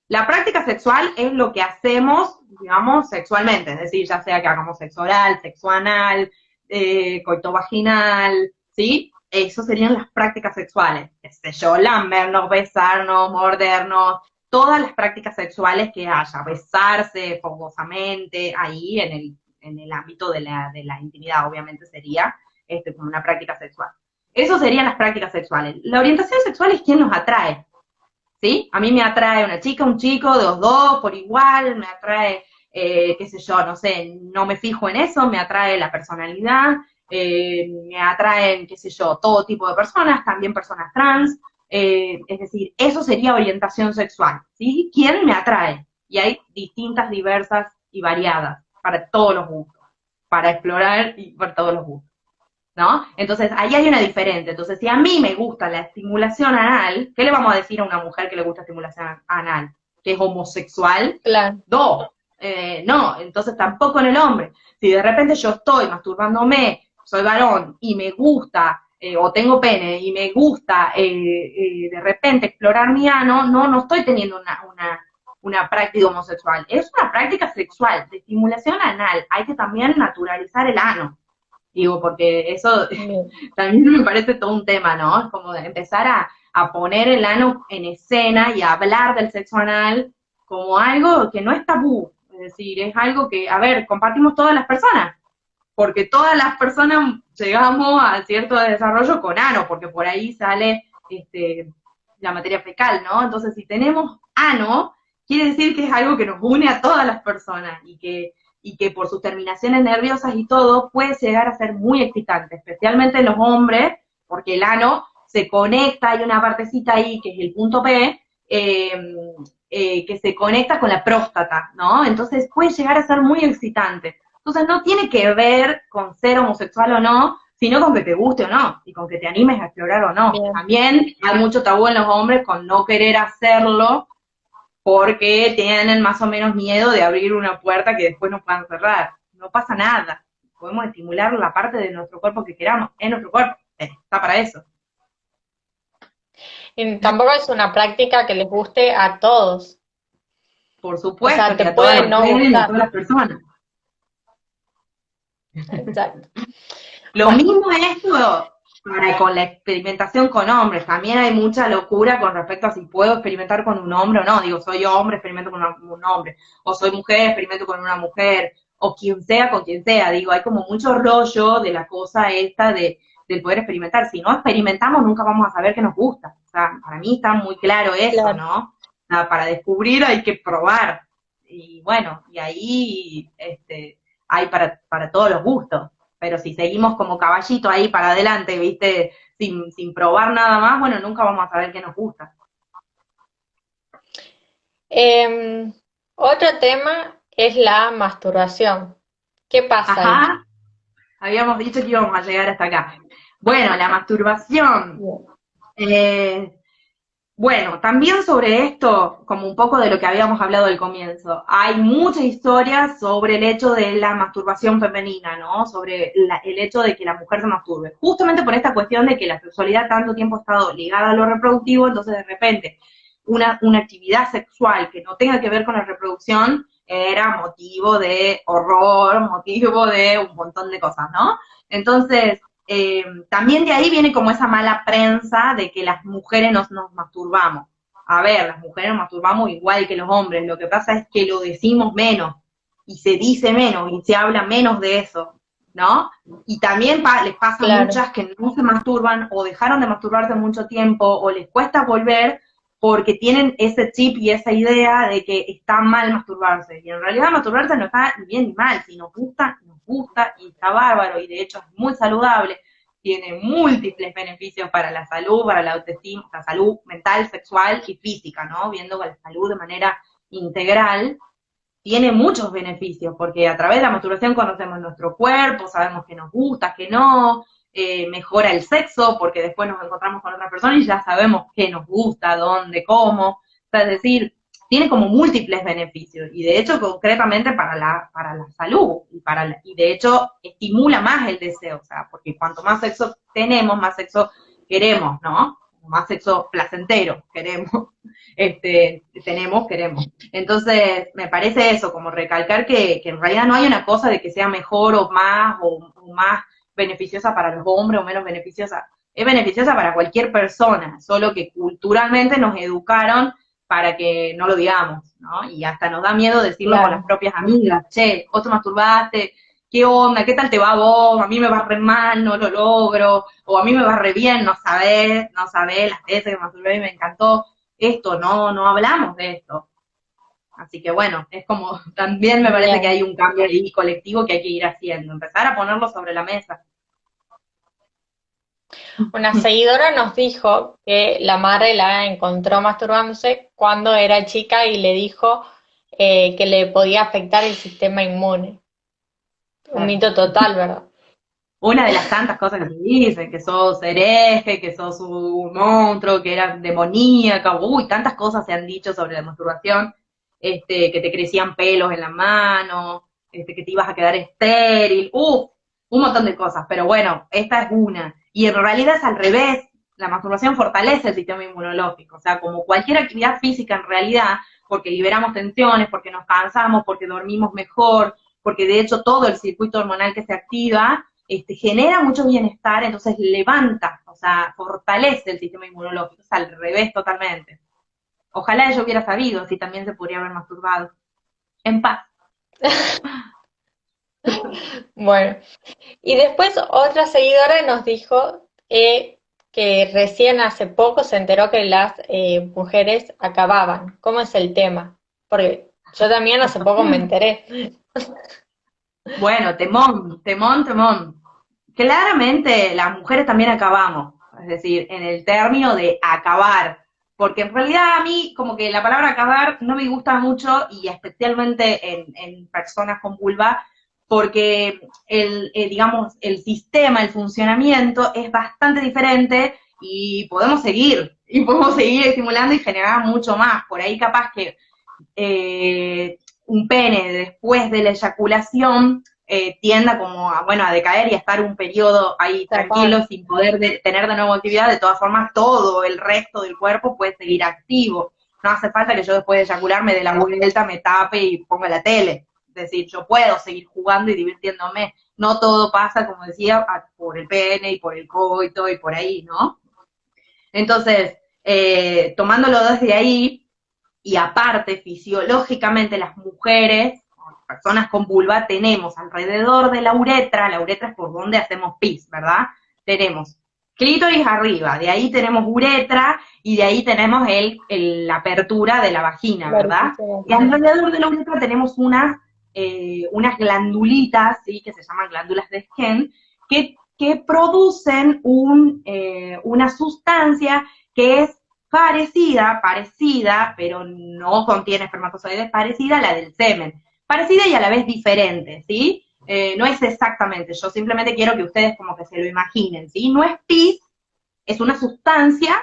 La práctica sexual es lo que hacemos, digamos, sexualmente, es decir, ya sea que hagamos sexo oral, sexo anal, coito vaginal, ¿sí? Eso serían las prácticas sexuales. Qué sé yo, lambernos, besarnos, mordernos, todas las prácticas sexuales que haya, besarse fogosamente, ahí en el ámbito de la intimidad, obviamente sería como una práctica sexual. Eso serían las prácticas sexuales. La orientación sexual es quien nos atrae, ¿sí? A mí me atrae una chica, un chico, de los dos, por igual, me atrae, qué sé yo, no sé, no me fijo en eso, me atrae la personalidad, me atraen, qué sé yo, todo tipo de personas, también personas trans, es decir, eso sería orientación sexual, ¿sí? ¿Quién me atrae? Y hay distintas, diversas y variadas, para todos los gustos, para explorar y para todos los gustos, ¿no? Entonces, ahí hay una diferencia. Entonces, si a mí me gusta la estimulación anal, ¿qué le vamos a decir a una mujer que le gusta estimulación anal? ¿Que es homosexual? Claro. No, entonces tampoco en el hombre. Si de repente yo estoy masturbándome, soy varón, y me gusta, o tengo pene, y me gusta de repente explorar mi ano, no estoy teniendo una práctica homosexual. Es una práctica sexual, de estimulación anal. Hay que también naturalizar el ano. Digo, porque eso también me parece todo un tema, ¿no? Es como de empezar a poner el ano en escena y a hablar del sexo anal como algo que no es tabú. Es decir, es algo que, a ver, compartimos todas las personas, porque todas las personas llegamos a cierto desarrollo con ano, porque por ahí sale la materia fecal, ¿no? Entonces, si tenemos ano, quiere decir que es algo que nos une a todas las personas y que por sus terminaciones nerviosas y todo puede llegar a ser muy excitante, especialmente en los hombres, porque el ano se conecta, hay una partecita ahí que es el punto P, que se conecta con la próstata, ¿no? Entonces puede llegar a ser muy excitante. Entonces no tiene que ver con ser homosexual o no, sino con que te guste o no, y con que te animes a explorar o no. Bien. También hay mucho tabú en los hombres con no querer hacerlo porque tienen más o menos miedo de abrir una puerta que después no puedan cerrar. No pasa nada. Podemos estimular la parte de nuestro cuerpo que queramos. Es nuestro cuerpo. Está para eso. Y tampoco es una práctica que les guste a todos. Por O supuesto, sea, ni te a todas puede las no mujeres, ni a gustar. todas las personas. Exacto. Lo Bueno, mismo es esto para con la experimentación con hombres. También hay mucha locura con respecto a si puedo experimentar con un hombre o no. Digo, soy hombre, experimento con un hombre. O soy mujer, experimento con una mujer. O quien sea con quien sea. Digo, hay como mucho rollo de la cosa esta del poder experimentar. Si no experimentamos, nunca vamos a saber qué nos gusta. O sea, para mí está muy claro eso, claro. ¿no? O sea, para descubrir hay que probar. Y bueno, y ahí hay para todos los gustos. Pero si seguimos como caballito ahí para adelante, viste, sin probar nada más, bueno, nunca vamos a saber qué nos gusta. Otro tema es la masturbación. ¿Qué pasa ahí? Ajá, habíamos dicho que íbamos a llegar hasta acá. Bueno, la masturbación. Bien. Eh, Bueno, también sobre esto, como un poco de lo que habíamos hablado al comienzo, hay muchas historias sobre el hecho de la masturbación femenina, ¿no? Sobre el hecho de que la mujer se masturbe. Justamente por esta cuestión de que la sexualidad tanto tiempo ha estado ligada a lo reproductivo, entonces de repente una actividad sexual que no tenga que ver con la reproducción era motivo de horror, motivo de un montón de cosas, ¿no? Entonces, también de ahí viene como esa mala prensa de que las mujeres nos masturbamos. A ver, las mujeres nos masturbamos igual que los hombres, lo que pasa es que lo decimos menos, y se dice menos, y se habla menos de eso, ¿no? Y también les pasa a Claro, muchas que no se masturban, o dejaron de masturbarse mucho tiempo, o les cuesta volver, porque tienen ese chip y esa idea de que está mal masturbarse. Y en realidad masturbarse no está ni bien ni mal. Si nos gusta y está bárbaro. Y de hecho es muy saludable. Tiene múltiples beneficios para la salud, para la autoestima, la salud mental, sexual y física, ¿no? Viendo la salud de manera integral, tiene muchos beneficios, porque a través de la masturbación conocemos nuestro cuerpo, sabemos qué nos gusta, qué no, mejora el sexo, porque después nos encontramos con otra persona y ya sabemos qué nos gusta, dónde, cómo. O sea, es decir, tiene como múltiples beneficios, y de hecho concretamente para la salud, y de hecho estimula más el deseo, o sea, porque cuanto más sexo tenemos, más sexo queremos, ¿no? Más sexo placentero queremos, queremos. Entonces, me parece eso, como recalcar que en realidad no hay una cosa de que sea mejor o más beneficiosa para los hombres o menos beneficiosa. Es beneficiosa para cualquier persona, solo que culturalmente nos educaron para que no lo digamos, ¿no? Y hasta nos da miedo decirlo con las claro. propias amigas, che, vos te masturbaste, ¿qué onda? ¿Qué tal te va a vos? A mí me va re mal, no lo logro, o a mí me va re bien, no sabés las veces que me masturbé y me encantó. Esto, no hablamos de esto. Así que bueno, es como, también me parece que Bien. hay un cambio ahí colectivo que hay que ir haciendo, empezar a ponerlo sobre la mesa. Una seguidora nos dijo que la madre la encontró masturbándose cuando era chica y le dijo que le podía afectar el sistema inmune. Un Claro. mito total, ¿verdad? Una de las tantas cosas que te dicen, que sos hereje, que sos un monstruo, que eras demoníaca, uy, tantas cosas se han dicho sobre la masturbación, que te crecían pelos en la mano, que te ibas a quedar estéril, un montón de cosas, pero bueno, esta es una. Y en realidad es al revés, la masturbación fortalece el sistema inmunológico, o sea, como cualquier actividad física en realidad, porque liberamos tensiones, porque nos cansamos, porque dormimos mejor, porque de hecho todo el circuito hormonal que se activa, genera mucho bienestar, entonces levanta, o sea, fortalece el sistema inmunológico, es al revés totalmente. Ojalá yo hubiera sabido si también se podría haber masturbado. En paz. Bueno, y después otra seguidora nos dijo que recién hace poco se enteró que las mujeres acababan. ¿Cómo es el tema? Porque yo también hace poco me enteré. Bueno, temón, temón, temón. Claramente las mujeres también acabamos. es decir, en el término de acabar, porque en realidad a mí como que la palabra acabar no me gusta mucho y especialmente en personas con vulva, porque digamos, el sistema, el funcionamiento es bastante diferente y podemos seguir estimulando y generar mucho más. Por ahí capaz que un pene después de la eyaculación tienda como a, bueno, a decaer y a estar un periodo ahí tranquilo sin poder tener de nuevo actividad. De todas formas, todo el resto del cuerpo puede seguir activo. No hace falta que yo después de eyacular me dé la vuelta, me tape y ponga la tele. Es decir, yo puedo seguir jugando y divirtiéndome. No todo pasa, como decía, por el pene y por el coito y por ahí, ¿no? Entonces, tomándolo desde ahí, y aparte, fisiológicamente, las mujeres, personas con vulva, tenemos alrededor de la uretra es por donde hacemos pis, ¿verdad? Tenemos clítoris arriba, de ahí tenemos uretra, y de ahí tenemos la apertura de la vagina, ¿verdad? Y alrededor de la uretra tenemos unas glandulitas, ¿sí? Que se llaman glándulas de Skene, que producen una sustancia que es parecida, pero no contiene espermatozoides, parecida a la del semen. Parecida y a la vez diferente, ¿sí? No es exactamente, yo simplemente quiero que ustedes como que se lo imaginen, ¿sí? No es pis, es una sustancia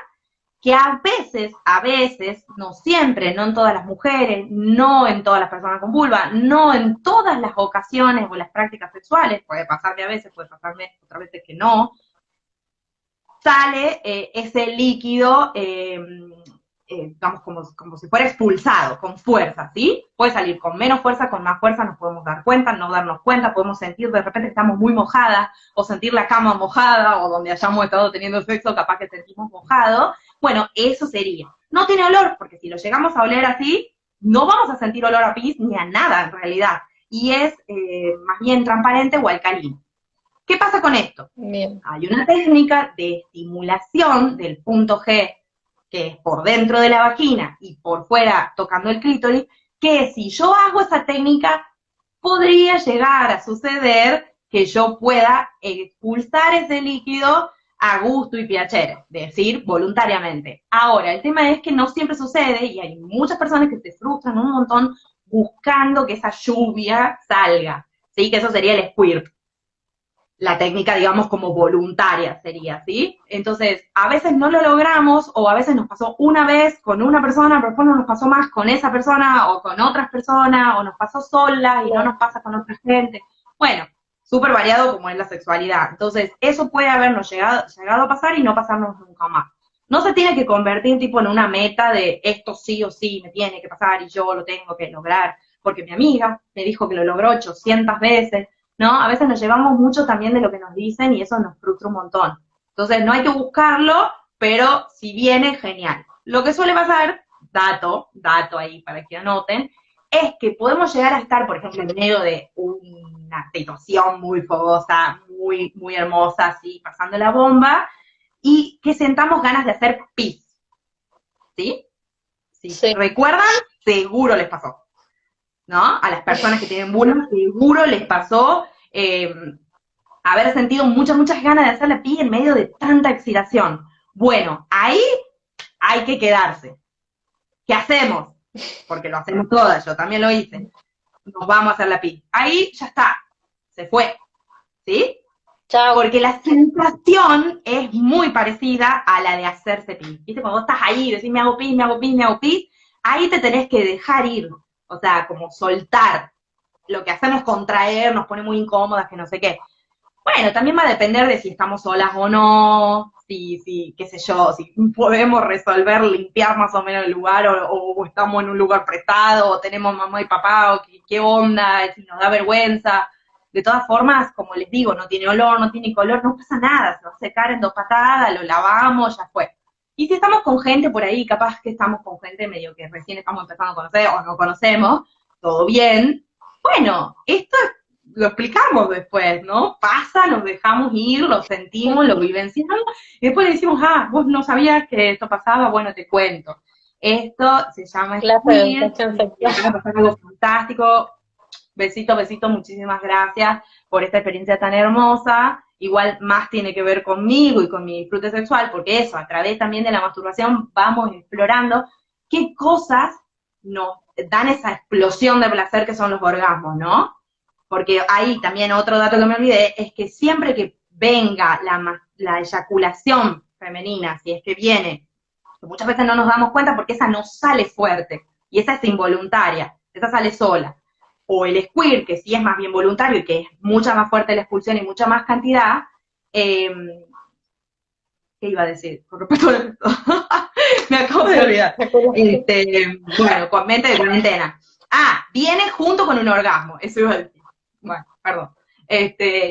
que a veces, no siempre, no en todas las mujeres, no en todas las personas con vulva, no en todas las ocasiones o las prácticas sexuales, puede pasarme a veces, puede pasarme otras veces que no, sale ese líquido, digamos, como si fuera expulsado, con fuerza, ¿sí? Puede salir con menos fuerza, con más fuerza, nos podemos dar cuenta, no darnos cuenta, podemos sentir de repente que estamos muy mojadas, o sentir la cama mojada, o donde hayamos estado teniendo sexo, capaz que sentimos mojado. Bueno, eso sería. No tiene olor, porque si lo llegamos a oler así, no vamos a sentir olor a pis ni a nada en realidad, y es más bien transparente o alcalino. ¿Qué pasa con esto? Bien. Hay una técnica de estimulación del punto G, que es por dentro de la vagina y por fuera tocando el clítoris, que si yo hago esa técnica, podría llegar a suceder que yo pueda expulsar ese líquido a gusto y piacere, es decir, voluntariamente. Ahora, el tema es que no siempre sucede y hay muchas personas que se frustran un montón buscando que esa lluvia salga, ¿sí? Que eso sería el squirt. La técnica, digamos, como voluntaria sería, ¿sí? Entonces, a veces no lo logramos, o a veces nos pasó una vez con una persona, pero después no nos pasó más con esa persona, o con otras personas, o nos pasó sola y no nos pasa con otra gente. Bueno, súper variado como es la sexualidad. Entonces, eso puede habernos llegado a pasar y no pasarnos nunca más. No se tiene que convertir tipo en una meta de esto sí o sí me tiene que pasar y yo lo tengo que lograr, porque mi amiga me dijo que lo logró 800 veces, ¿no? A veces nos llevamos mucho también de lo que nos dicen y eso nos frustra un montón. Entonces no hay que buscarlo, pero si viene, genial. Lo que suele pasar, dato ahí para que anoten, es que podemos llegar a estar, por ejemplo, en medio de una situación muy fogosa, muy, muy hermosa, así, pasando la bomba, y que sentamos ganas de hacer pis. ¿Sí? Si Sí. recuerdan, seguro les pasó. ¿No? A las personas que tienen vulva, seguro les pasó haber sentido muchas ganas de hacer la pis en medio de tanta excitación. Bueno, ahí hay que quedarse. ¿Qué hacemos? Porque lo hacemos todas, yo también lo hice. Nos vamos a hacer la pis. Ahí ya está, se fue. ¿Sí? Chao. Porque la sensación es muy parecida a la de hacerse pis. ¿Viste? Cuando vos estás ahí y decís me hago pis, me hago pis, me hago pis, ahí te tenés que dejar ir. O sea, como soltar. Lo que hacemos contraer, nos pone muy incómodas, que no sé qué. Bueno, también va a depender de si estamos solas o no, si qué sé yo, si podemos resolver limpiar más o menos el lugar, o estamos en un lugar prestado, o tenemos mamá y papá, o qué onda, si nos da vergüenza. De todas formas, como les digo, no tiene olor, no tiene color, no pasa nada, se va a secar en 2 patadas, lo lavamos, ya fue. Y si estamos con gente por ahí, capaz que estamos con gente medio que recién estamos empezando a conocer o no conocemos, todo bien. Bueno, esto lo explicamos después, ¿no? Pasa, nos dejamos ir, lo sentimos, lo vivenciamos, y después le decimos, vos no sabías que esto pasaba, bueno, te cuento. Esto se llama Clase de educación sexual. algo fantástico. Besito, muchísimas gracias por esta experiencia tan hermosa. igual más tiene que ver conmigo y con mi disfrute sexual, porque eso, a través también de la masturbación vamos explorando qué cosas nos dan esa explosión de placer que son los orgasmos, ¿no? Porque ahí también otro dato que me olvidé es que siempre que venga la eyaculación femenina, si es que viene, que muchas veces no nos damos cuenta porque esa no sale fuerte, y esa es involuntaria, esa sale sola. O el squirt, que sí es más bien voluntario y que es mucha más fuerte la expulsión y mucha más cantidad, ¿qué iba a decir? Con respecto a esto. Me acabo de olvidar. Bueno, con mente de cuarentena. Viene junto con un orgasmo, eso iba a decir. Bueno, perdón.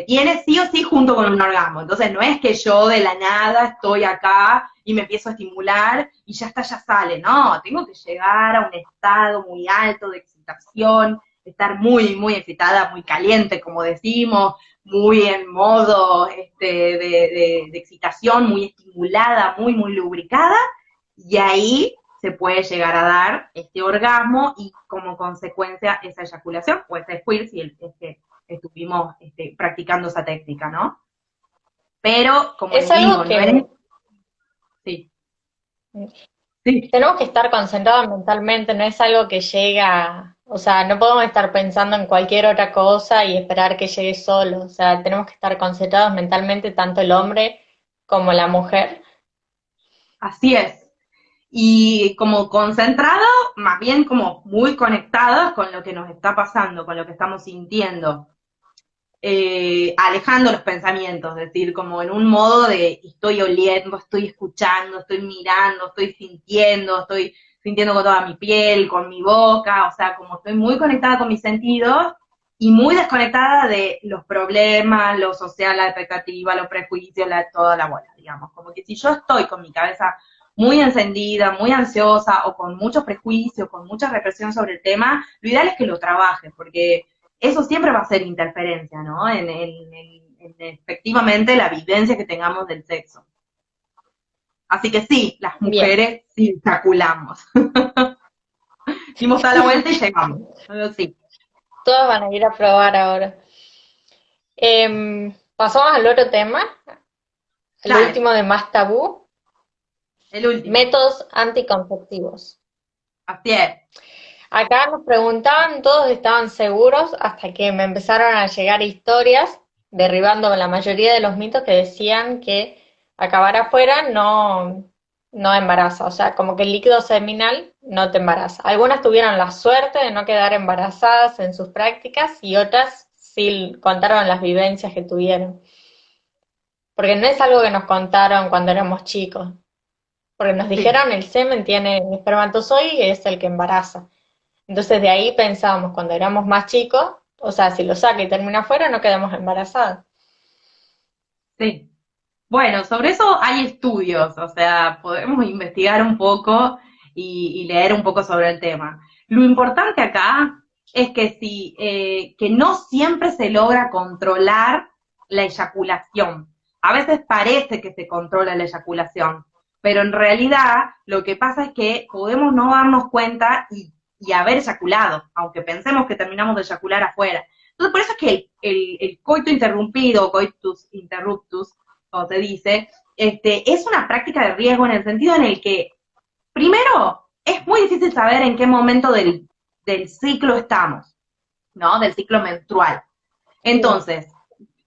Viene sí o sí junto con un orgasmo. Entonces no es que yo de la nada estoy acá y me empiezo a estimular y ya está, ya sale. No, tengo que llegar a un estado muy alto de excitación, estar muy, muy excitada, muy caliente, como decimos, muy en modo de excitación, muy estimulada, muy, muy lubricada, y ahí se puede llegar a dar este orgasmo y como consecuencia esa eyaculación o ese squirt si es que estuvimos practicando esa técnica, ¿no? Pero, como Es les digo, algo no es... que Sí, sí, tenemos que estar concentrados mentalmente, no es algo que llega, o sea, no podemos estar pensando en cualquier otra cosa y esperar que llegue solo, o sea, tenemos que estar concentrados mentalmente tanto el hombre como la mujer. así es. Y como concentrado, más bien como muy conectados con lo que nos está pasando, con lo que estamos sintiendo. Alejando los pensamientos, es decir, como en un modo de estoy oliendo, estoy escuchando, estoy mirando, estoy sintiendo con toda mi piel, con mi boca, o sea, como estoy muy conectada con mis sentidos y muy desconectada de los problemas, lo social, la expectativa, los prejuicios, toda la bola, digamos. Como que si yo estoy con mi cabeza muy encendida, muy ansiosa o con muchos prejuicios, con mucha represión sobre el tema, lo ideal es que lo trabaje, porque eso siempre va a ser interferencia, ¿no? En efectivamente la vivencia que tengamos del sexo. Así que sí, las Bien, mujeres sí ejaculamos. Dimos toda la vuelta y llegamos. Pero sí, todos van a ir a probar ahora. Pasamos al otro tema, el dale, último de más tabú, el último. métodos anticonceptivos. Así es. Acá nos preguntaban, todos estaban seguros hasta que me empezaron a llegar historias derribando la mayoría de los mitos que decían que acabar afuera no embaraza, o sea, como que el líquido seminal no te embaraza. Algunas tuvieron la suerte de no quedar embarazadas en sus prácticas y otras sí contaron las vivencias que tuvieron. Porque no es algo que nos contaron cuando éramos chicos, porque nos Sí, dijeron el semen tiene espermatozoide y es el que embaraza. Entonces de ahí pensábamos cuando éramos más chicos, o sea, si lo saca y termina afuera, no quedamos embarazadas. sí. Bueno, sobre eso hay estudios, o sea, podemos investigar un poco y leer un poco sobre el tema. Lo importante acá es que que no siempre se logra controlar la eyaculación. A veces parece que se controla la eyaculación, pero en realidad lo que pasa es que podemos no darnos cuenta y haber eyaculado, aunque pensemos que terminamos de eyacular afuera. Entonces, por eso es que el coito interrumpido, coitus interruptus, como se dice, es una práctica de riesgo en el sentido en el que, primero, es muy difícil saber en qué momento del ciclo estamos, ¿no? Del ciclo menstrual. Sí. Entonces,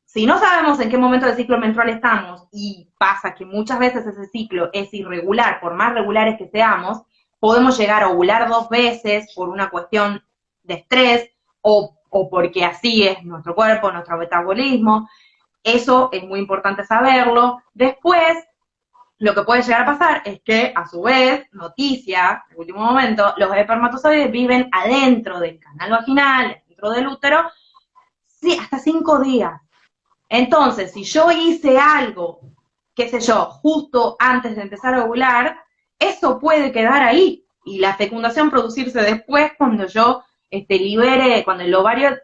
si no sabemos en qué momento del ciclo menstrual estamos y pasa que muchas veces ese ciclo es irregular, por más regulares que seamos, podemos llegar a ovular 2 veces por una cuestión de estrés o porque así es nuestro cuerpo, nuestro metabolismo. Eso es muy importante saberlo. Después, lo que puede llegar a pasar es que, a su vez, noticia, en el último momento, los espermatozoides viven adentro del canal vaginal, dentro del útero, sí, hasta 5 días. Entonces, si yo hice algo, qué sé yo, justo antes de empezar a ovular, eso puede quedar ahí y la fecundación producirse después cuando yo libere, cuando el ovario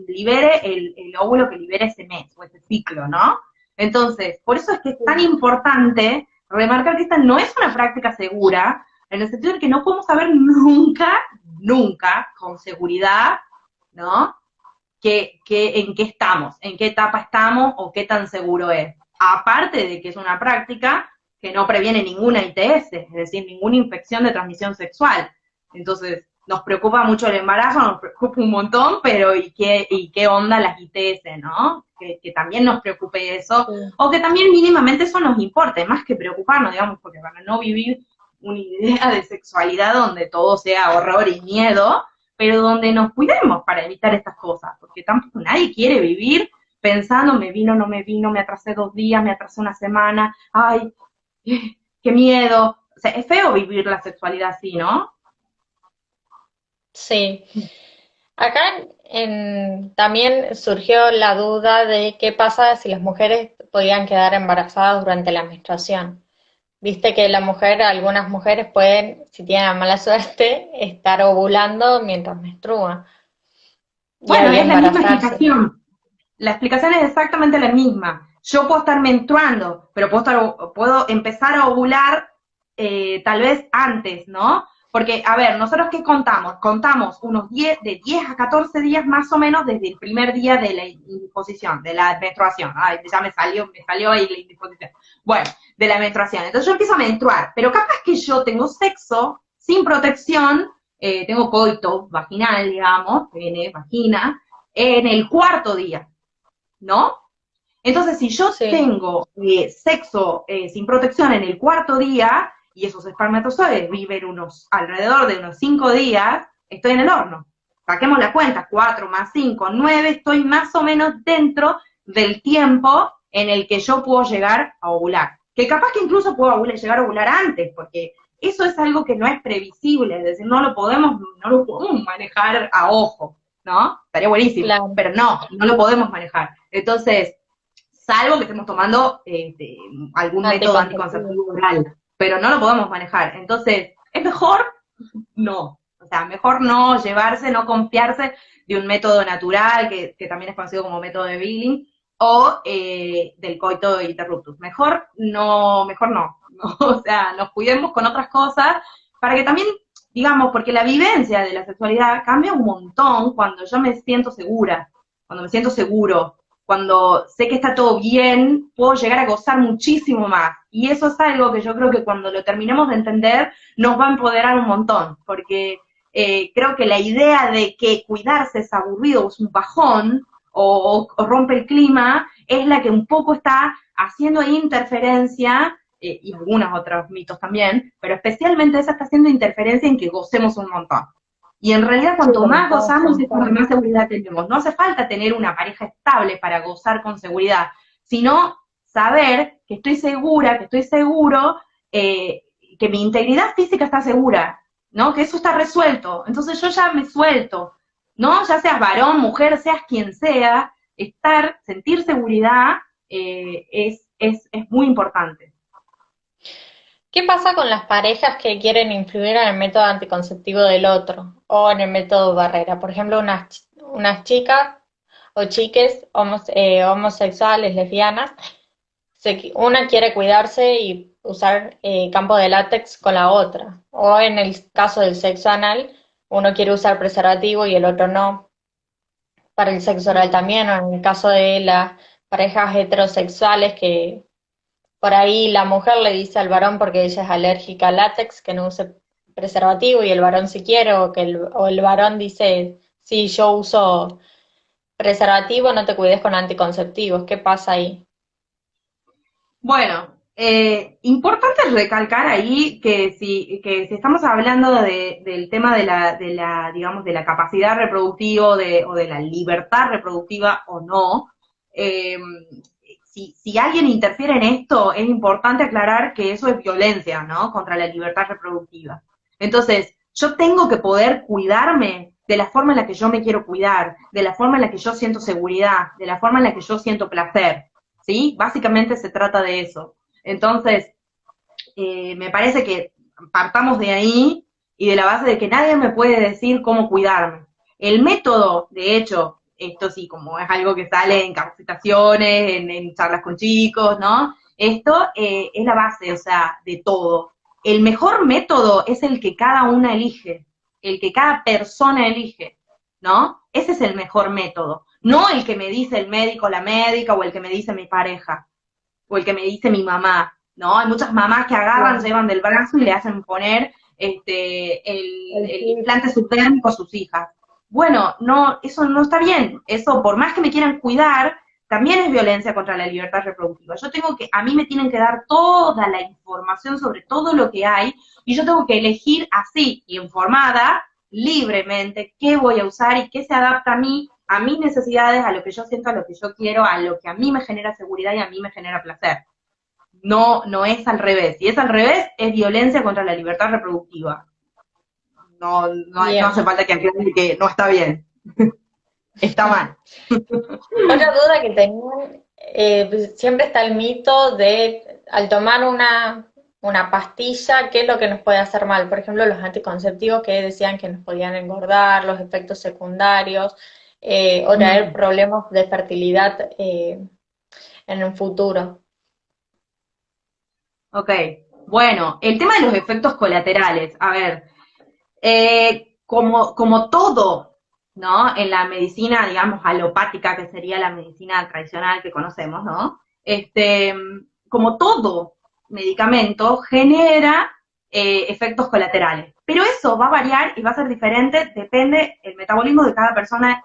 libere el óvulo que libere ese mes o ese ciclo, ¿no? Entonces, por eso es que es tan importante remarcar que esta no es una práctica segura, en el sentido de que no podemos saber nunca, nunca, con seguridad, ¿no? en qué estamos, en qué etapa estamos o qué tan seguro es. Aparte de que es una práctica que no previene ninguna ITS, es decir, ninguna infección de transmisión sexual. Entonces, nos preocupa mucho el embarazo, nos preocupa un montón, pero ¿y qué onda las ITS, no? Que también nos preocupe eso, Sí. o que también mínimamente eso nos importe, más que preocuparnos, digamos, porque para no vivir una idea de sexualidad donde todo sea horror y miedo, pero donde nos cuidemos para evitar estas cosas, porque tampoco nadie quiere vivir pensando, me vino, no me vino, me atrasé 2 días, me atrasé una semana, ay, qué miedo. O sea, es feo vivir la sexualidad así, ¿no? Sí. Acá también surgió la duda de qué pasa si las mujeres podían quedar embarazadas durante la menstruación. Viste que algunas mujeres pueden, si tienen mala suerte, estar ovulando mientras menstruan y Bueno, ahí es la misma embarazarse. explicación. La explicación es exactamente la misma. Yo puedo estar menstruando, pero puedo empezar a ovular tal vez antes, ¿no? Porque, a ver, ¿nosotros qué contamos? Contamos de 10 a 14 días más o menos desde el primer día de la indisposición, de la menstruación. Ay, ya me salió ahí la indisposición. Bueno, de la menstruación. Entonces yo empiezo a menstruar, pero capaz que yo tengo sexo sin protección, tengo coito vaginal, digamos, pene, vagina, en el cuarto día. ¿No? Entonces, si yo Sí, tengo sexo sin protección en el cuarto día y esos espermatozoides viven alrededor de unos 5 días, estoy en el horno. Saquemos la cuenta, 4 más 5, 9, estoy más o menos dentro del tiempo en el que yo puedo llegar a ovular. Que capaz que incluso puedo llegar a ovular antes, porque eso es algo que no es previsible, es decir, no lo podemos manejar a ojo, ¿no? Estaría buenísimo, claro. pero no lo podemos manejar. Entonces, salvo que estemos tomando algún método Anticonceptivo. anticonceptivo oral, pero no lo podemos manejar. Entonces, es mejor no. O sea, mejor no llevarse, no confiarse de un método natural, que también es conocido como método de Billing, o del coito interruptus. Mejor no, no. O sea, nos cuidemos con otras cosas para que también, digamos, porque la vivencia de la sexualidad cambia un montón cuando yo me siento segura, cuando me siento seguro, cuando sé que está todo bien, puedo llegar a gozar muchísimo más. Y eso es algo que yo creo que cuando lo terminemos de entender, nos va a empoderar un montón, porque creo que la idea de que cuidarse es aburrido o es un bajón o rompe el clima es la que un poco está haciendo ahí interferencia, y algunos otros mitos también, pero especialmente esa está haciendo interferencia en que gocemos un montón. Y en realidad Sí, cuanto como más estamos gozamos es cuanto pensando. más seguridad tenemos. No hace falta tener una pareja estable para gozar con seguridad, sino saber que estoy segura, que estoy seguro, que mi integridad física está segura, ¿no? Que eso está resuelto. Entonces yo ya me suelto, ¿no? Ya seas varón, mujer, seas quien sea, sentir seguridad es muy importante. ¿Qué pasa con las parejas que quieren influir en el método anticonceptivo del otro o en el método barrera? Por ejemplo, unas chicas o chiques homosexuales, lesbianas, una quiere cuidarse y usar campo de látex con la otra. O en el caso del sexo anal, uno quiere usar preservativo y el otro no. Para el sexo oral también, o en el caso de las parejas heterosexuales que por ahí la mujer le dice al varón porque ella es alérgica al látex que no use preservativo y el varón si quiere, o el varón dice, sí, yo uso preservativo, no te cuides con anticonceptivos. ¿Qué pasa ahí? Bueno, importante recalcar ahí que si estamos hablando del tema digamos, de la capacidad reproductiva o de la libertad reproductiva o no, eh, si alguien interfiere en esto, es importante aclarar que eso es violencia, ¿no? Contra la libertad reproductiva. Entonces, yo tengo que poder cuidarme de la forma en la que yo me quiero cuidar, de la forma en la que yo siento seguridad, de la forma en la que yo siento placer. ¿Sí? Básicamente se trata de eso. Entonces, me parece que partamos de ahí y de la base de que nadie me puede decir cómo cuidarme. El método, de hecho, esto sí, como es algo que sale en capacitaciones, en charlas con chicos, ¿no? Esto es la base, o sea, de todo. El mejor método es el que cada una elige, el que cada persona elige, ¿no? Ese es el mejor método. no el que me dice el médico, la médica, o el que me dice mi pareja, o el que me dice mi mamá, ¿no? Hay muchas mamás que agarran, Bien. llevan del brazo y le hacen poner El el tip, implante subdérmico a sus hijas. Bueno, no, eso no está bien. Eso, por más que me quieran cuidar, también es violencia contra la libertad reproductiva. Yo tengo que, a mí me tienen que dar toda la información sobre todo lo que hay, y yo tengo que elegir así, informada, libremente, qué voy a usar y qué se adapta a mis necesidades, a lo que yo siento, a lo que yo quiero, a lo que a mí me genera seguridad y a mí me genera placer. No, no es al revés. Si es al revés, es violencia contra la libertad reproductiva. No, no hace bien. falta que aclare que no está bien, está mal. Otra duda que tenían, pues, siempre está el mito de al tomar una pastilla, ¿qué es lo que nos puede hacer mal? Por ejemplo, los anticonceptivos que decían que nos podían engordar, los efectos secundarios, o traer Mm, problemas de fertilidad en un futuro. ok, bueno, el tema de los efectos colaterales. A ver, como todo, ¿no? En la medicina, digamos, alopática, que sería la medicina tradicional que conocemos, ¿no? Como todo medicamento, genera efectos colaterales. Pero eso va a variar y va a ser diferente, depende el metabolismo de cada persona,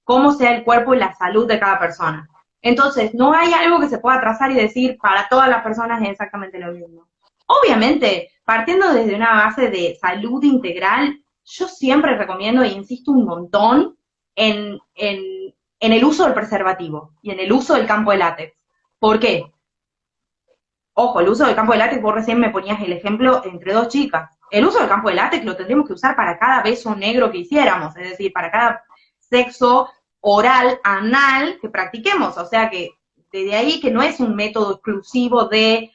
cómo sea el cuerpo y la salud de cada persona. Entonces, no hay algo que se pueda trazar y decir para todas las personas es exactamente lo mismo. Obviamente, partiendo desde una base de salud integral, yo siempre recomiendo e insisto un montón en el uso del preservativo y en el uso del campo de látex. ¿Por qué? Ojo, el uso del campo de látex, vos recién me ponías el ejemplo entre dos chicas. El uso del campo de látex lo tendríamos que usar para cada beso negro que hiciéramos, es decir, para cada sexo oral, anal que practiquemos. O sea que desde ahí que no es un método exclusivo de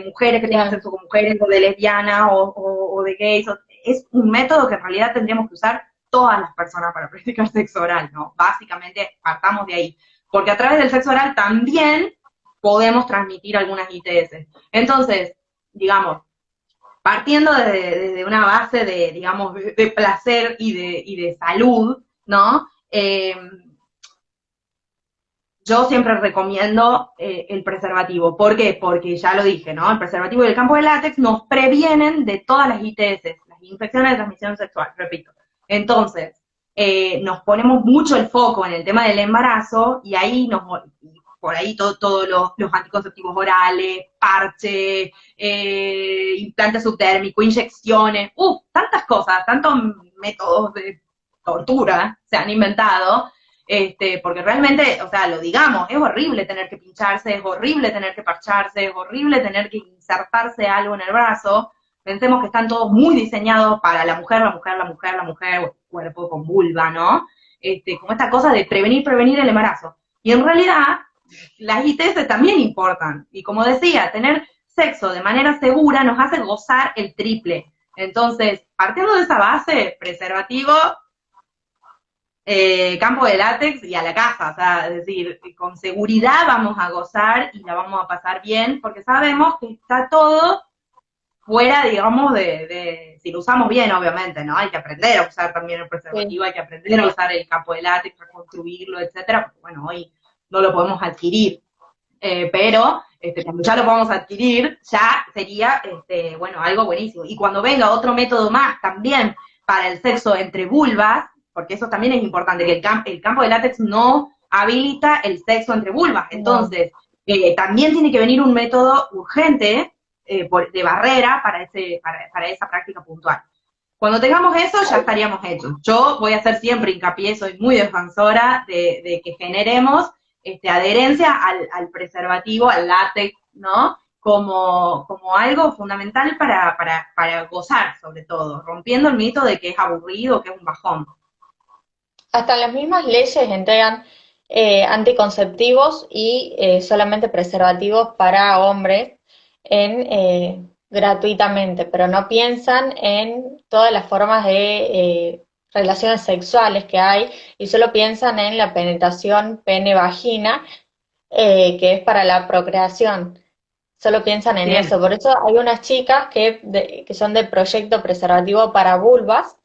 mujeres que tengan Claro. sexo con mujeres, o de lesbianas, o de gays. Es un método que en realidad tendríamos que usar todas las personas para practicar sexo oral, ¿no? Básicamente partamos de ahí. Porque a través del sexo oral también podemos transmitir algunas ITS. Entonces, digamos, partiendo desde una base de, digamos, de placer y de salud, ¿no? Yo siempre recomiendo el preservativo. ¿Por qué? Porque ya lo dije, ¿no? El preservativo y el campo de látex nos previenen de todas las ITS, las infecciones de transmisión sexual, repito. Entonces, nos ponemos mucho el foco en el tema del embarazo y ahí por ahí todos los anticonceptivos orales, parche, implante subtérmico, inyecciones, tantas cosas, tantos métodos de tortura se han inventado, porque realmente, o sea, lo digamos, es horrible tener que pincharse, es horrible tener que parcharse, es horrible tener que insertarse algo en el brazo. Pensemos que están todos muy diseñados para la mujer, la mujer, la mujer, la mujer, cuerpo con vulva, ¿no? Como esta cosa de prevenir el embarazo. Y en realidad, las ITS también importan. Y como decía, tener sexo de manera segura nos hace gozar el triple. Entonces, partiendo de esa base, preservativo, campo de látex y a la casa, o sea, es decir, con seguridad vamos a gozar y la vamos a pasar bien, porque sabemos que está todo fuera, digamos, si lo usamos bien, obviamente, ¿no? Hay que aprender a usar también el Sí. preservativo, hay que aprender a usar el campo de látex, a construirlo, etcétera, porque bueno, hoy no lo podemos adquirir, pero cuando ya lo podamos adquirir, ya sería, bueno, algo buenísimo. Y cuando venga otro método más también para el sexo entre vulvas, porque eso también es importante, que el campo de látex no habilita el sexo entre vulvas. No. Entonces, también tiene que venir un método urgente de barrera para esa práctica puntual. Cuando tengamos eso, ya estaríamos hechos. Yo voy a hacer siempre hincapié, soy muy defensora de que generemos adherencia al preservativo, al látex, ¿no? Como algo fundamental para gozar, sobre todo, rompiendo el mito de que es aburrido, que es un bajón. Hasta las mismas leyes entregan anticonceptivos y solamente preservativos para hombres gratuitamente, pero no piensan en todas las formas de relaciones sexuales que hay y solo piensan en la penetración pene-vagina, que es para la procreación. Solo piensan en Bien, eso. Por eso hay unas chicas que son del proyecto preservativo para vulvas,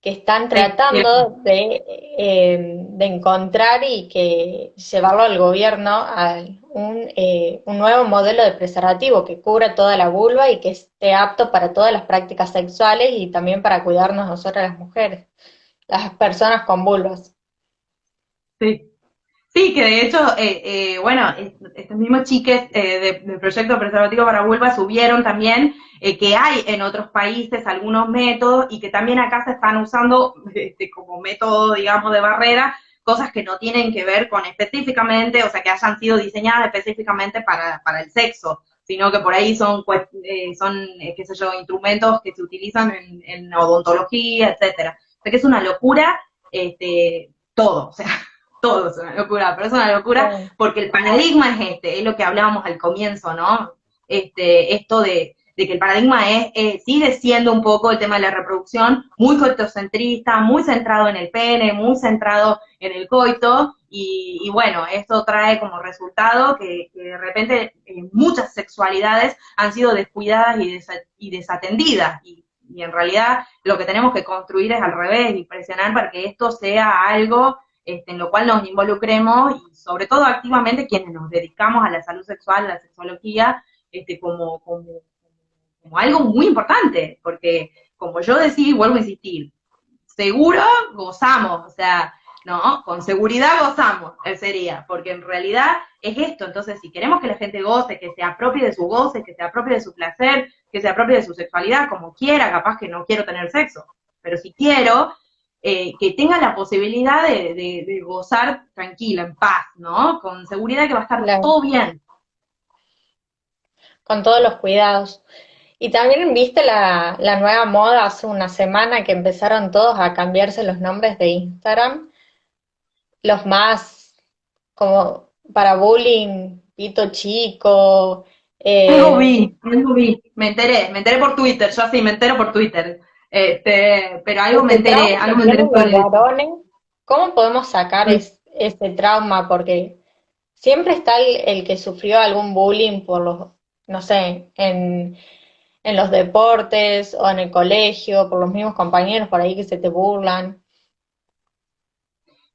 que están Sí, tratando de encontrar y que llevarlo al gobierno a un nuevo modelo de preservativo que cubra toda la vulva y que esté apto para todas las prácticas sexuales y también para cuidarnos nosotras las mujeres, las personas con vulvas. sí. Sí, que de hecho, bueno, estos mismos chiques del proyecto Preservativo para Vulva subieron también que hay en otros países algunos métodos y que también acá se están usando como método, digamos, de barrera, cosas que no tienen que ver con específicamente, o sea, que hayan sido diseñadas específicamente para el sexo, sino que por ahí son qué sé yo, instrumentos que se utilizan en odontología, etcétera. O sea, que es una locura todo, o sea, todo es una locura, pero es una locura Sí. porque el paradigma es es lo que hablábamos al comienzo, ¿no? Esto de que el paradigma sigue siendo un poco el tema de la reproducción, muy coitocentrista, muy centrado en el pene, muy centrado en el coito, y bueno, esto trae como resultado que de repente muchas sexualidades han sido descuidadas y desatendidas, y en realidad lo que tenemos que construir es al revés, y presionar para que esto sea algo en lo cual nos involucremos y sobre todo activamente quienes nos dedicamos a la salud sexual, a la sexología, como algo muy importante, porque como yo decía y vuelvo a insistir, seguro gozamos, o sea, no, con seguridad gozamos, sería, porque en realidad es esto, entonces si queremos que la gente goce, que se apropie de su goce, que se apropie de su placer, que se apropie de su sexualidad, como quiera, capaz que no quiero tener sexo, pero si quiero, que tenga la posibilidad de gozar tranquila, en paz, ¿no? Con seguridad que va a estar Claro, todo bien. con todos los cuidados. Y también viste la nueva moda hace una semana que empezaron todos a cambiarse los nombres de Instagram, los más como para bullying, pito chico, eh, Algo vi, me enteré por Twitter, yo así me entero por Twitter, pero ese trauma que algo me enteré tienen los sobre eso. varones. ¿Cómo podemos sacar Mm. ese trauma? Porque siempre está el que sufrió algún bullying por los, no sé, en los deportes o en el colegio, por los mismos compañeros por ahí que se te burlan,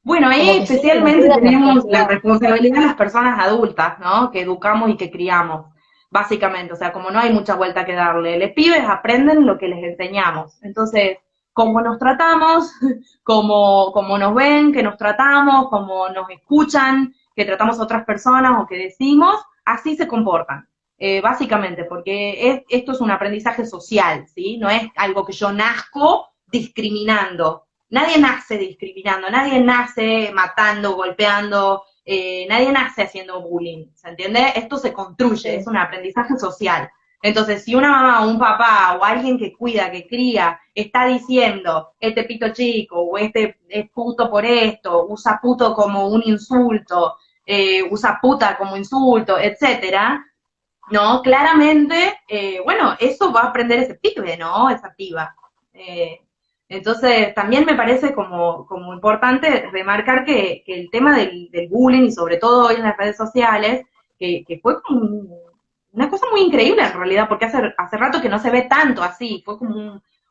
Bueno, ahí como que sigue especialmente metida en la tenemos la sociedad. responsabilidad de las personas adultas, ¿no? Que educamos y que criamos, básicamente. O sea, como no hay mucha vuelta que darle. Los pibes aprenden lo que les enseñamos. Entonces, cómo nos tratamos, cómo nos ven, que nos tratamos, cómo nos escuchan, que tratamos a otras personas o que decimos, así se comportan. Básicamente, porque esto es un aprendizaje social, ¿sí? No es algo que yo nazco discriminando. Nadie nace discriminando, nadie nace matando, golpeando, nadie nace haciendo bullying, ¿se entiende? Esto se construye, es Sí, un aprendizaje social. Entonces, si una mamá o un papá o alguien que cuida, que cría, está diciendo, este pito chico o este es puto por esto, usa puto como un insulto, usa puta como insulto, etcétera, ¿no? Claramente, bueno, eso va a aprender ese pibe, ¿no? Esa piba. Eh, entonces, también me parece como importante remarcar que el tema del bullying, y sobre todo hoy en las redes sociales, que fue como una cosa muy increíble en realidad, porque hace rato que no se ve tanto así, fue como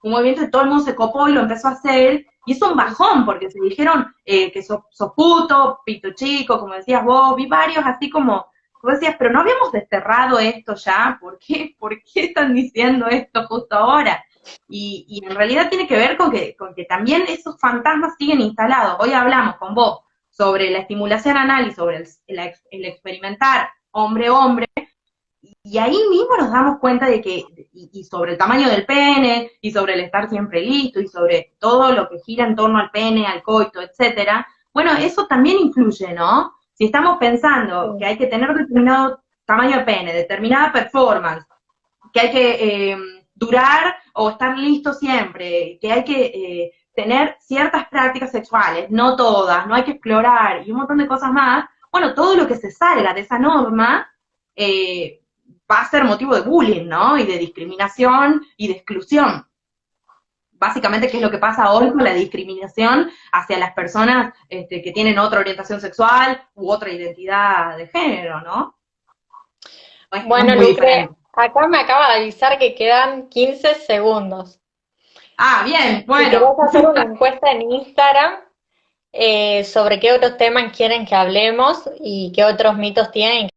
un movimiento que todo el mundo se copó y lo empezó a hacer, y es un bajón, porque se dijeron que sos puto, pito chico, como decías vos, vi varios así como vos decías, pero no habíamos desterrado esto ya, ¿por qué están diciendo esto justo ahora? Y en realidad tiene que ver con que también esos fantasmas siguen instalados. Hoy hablamos con vos sobre la estimulación anal y sobre el experimentar hombre-hombre, y ahí mismo nos damos cuenta de que, y sobre el tamaño del pene, y sobre el estar siempre listo, y sobre todo lo que gira en torno al pene, al coito, etcétera, bueno, eso también influye, ¿no? Si estamos pensando que sí. hay que tener determinado tamaño de pene, determinada performance, que hay que durar o estar listo siempre, que hay que tener ciertas prácticas sexuales, no todas, no hay que explorar y un montón de cosas más, bueno, todo lo que se salga de esa norma eh, va a ser motivo de bullying, ¿no? Y de discriminación y de exclusión. Básicamente, ¿qué es lo que pasa hoy con la discriminación hacia las personas que tienen otra orientación sexual u otra identidad de género, ¿no? No es Bueno, muy Lucre, diferente. acá me acaba de avisar que quedan 15 segundos. Ah, bien, Si querés bueno. hacer una encuesta en Instagram sobre qué otros temas quieren que hablemos y qué otros mitos tienen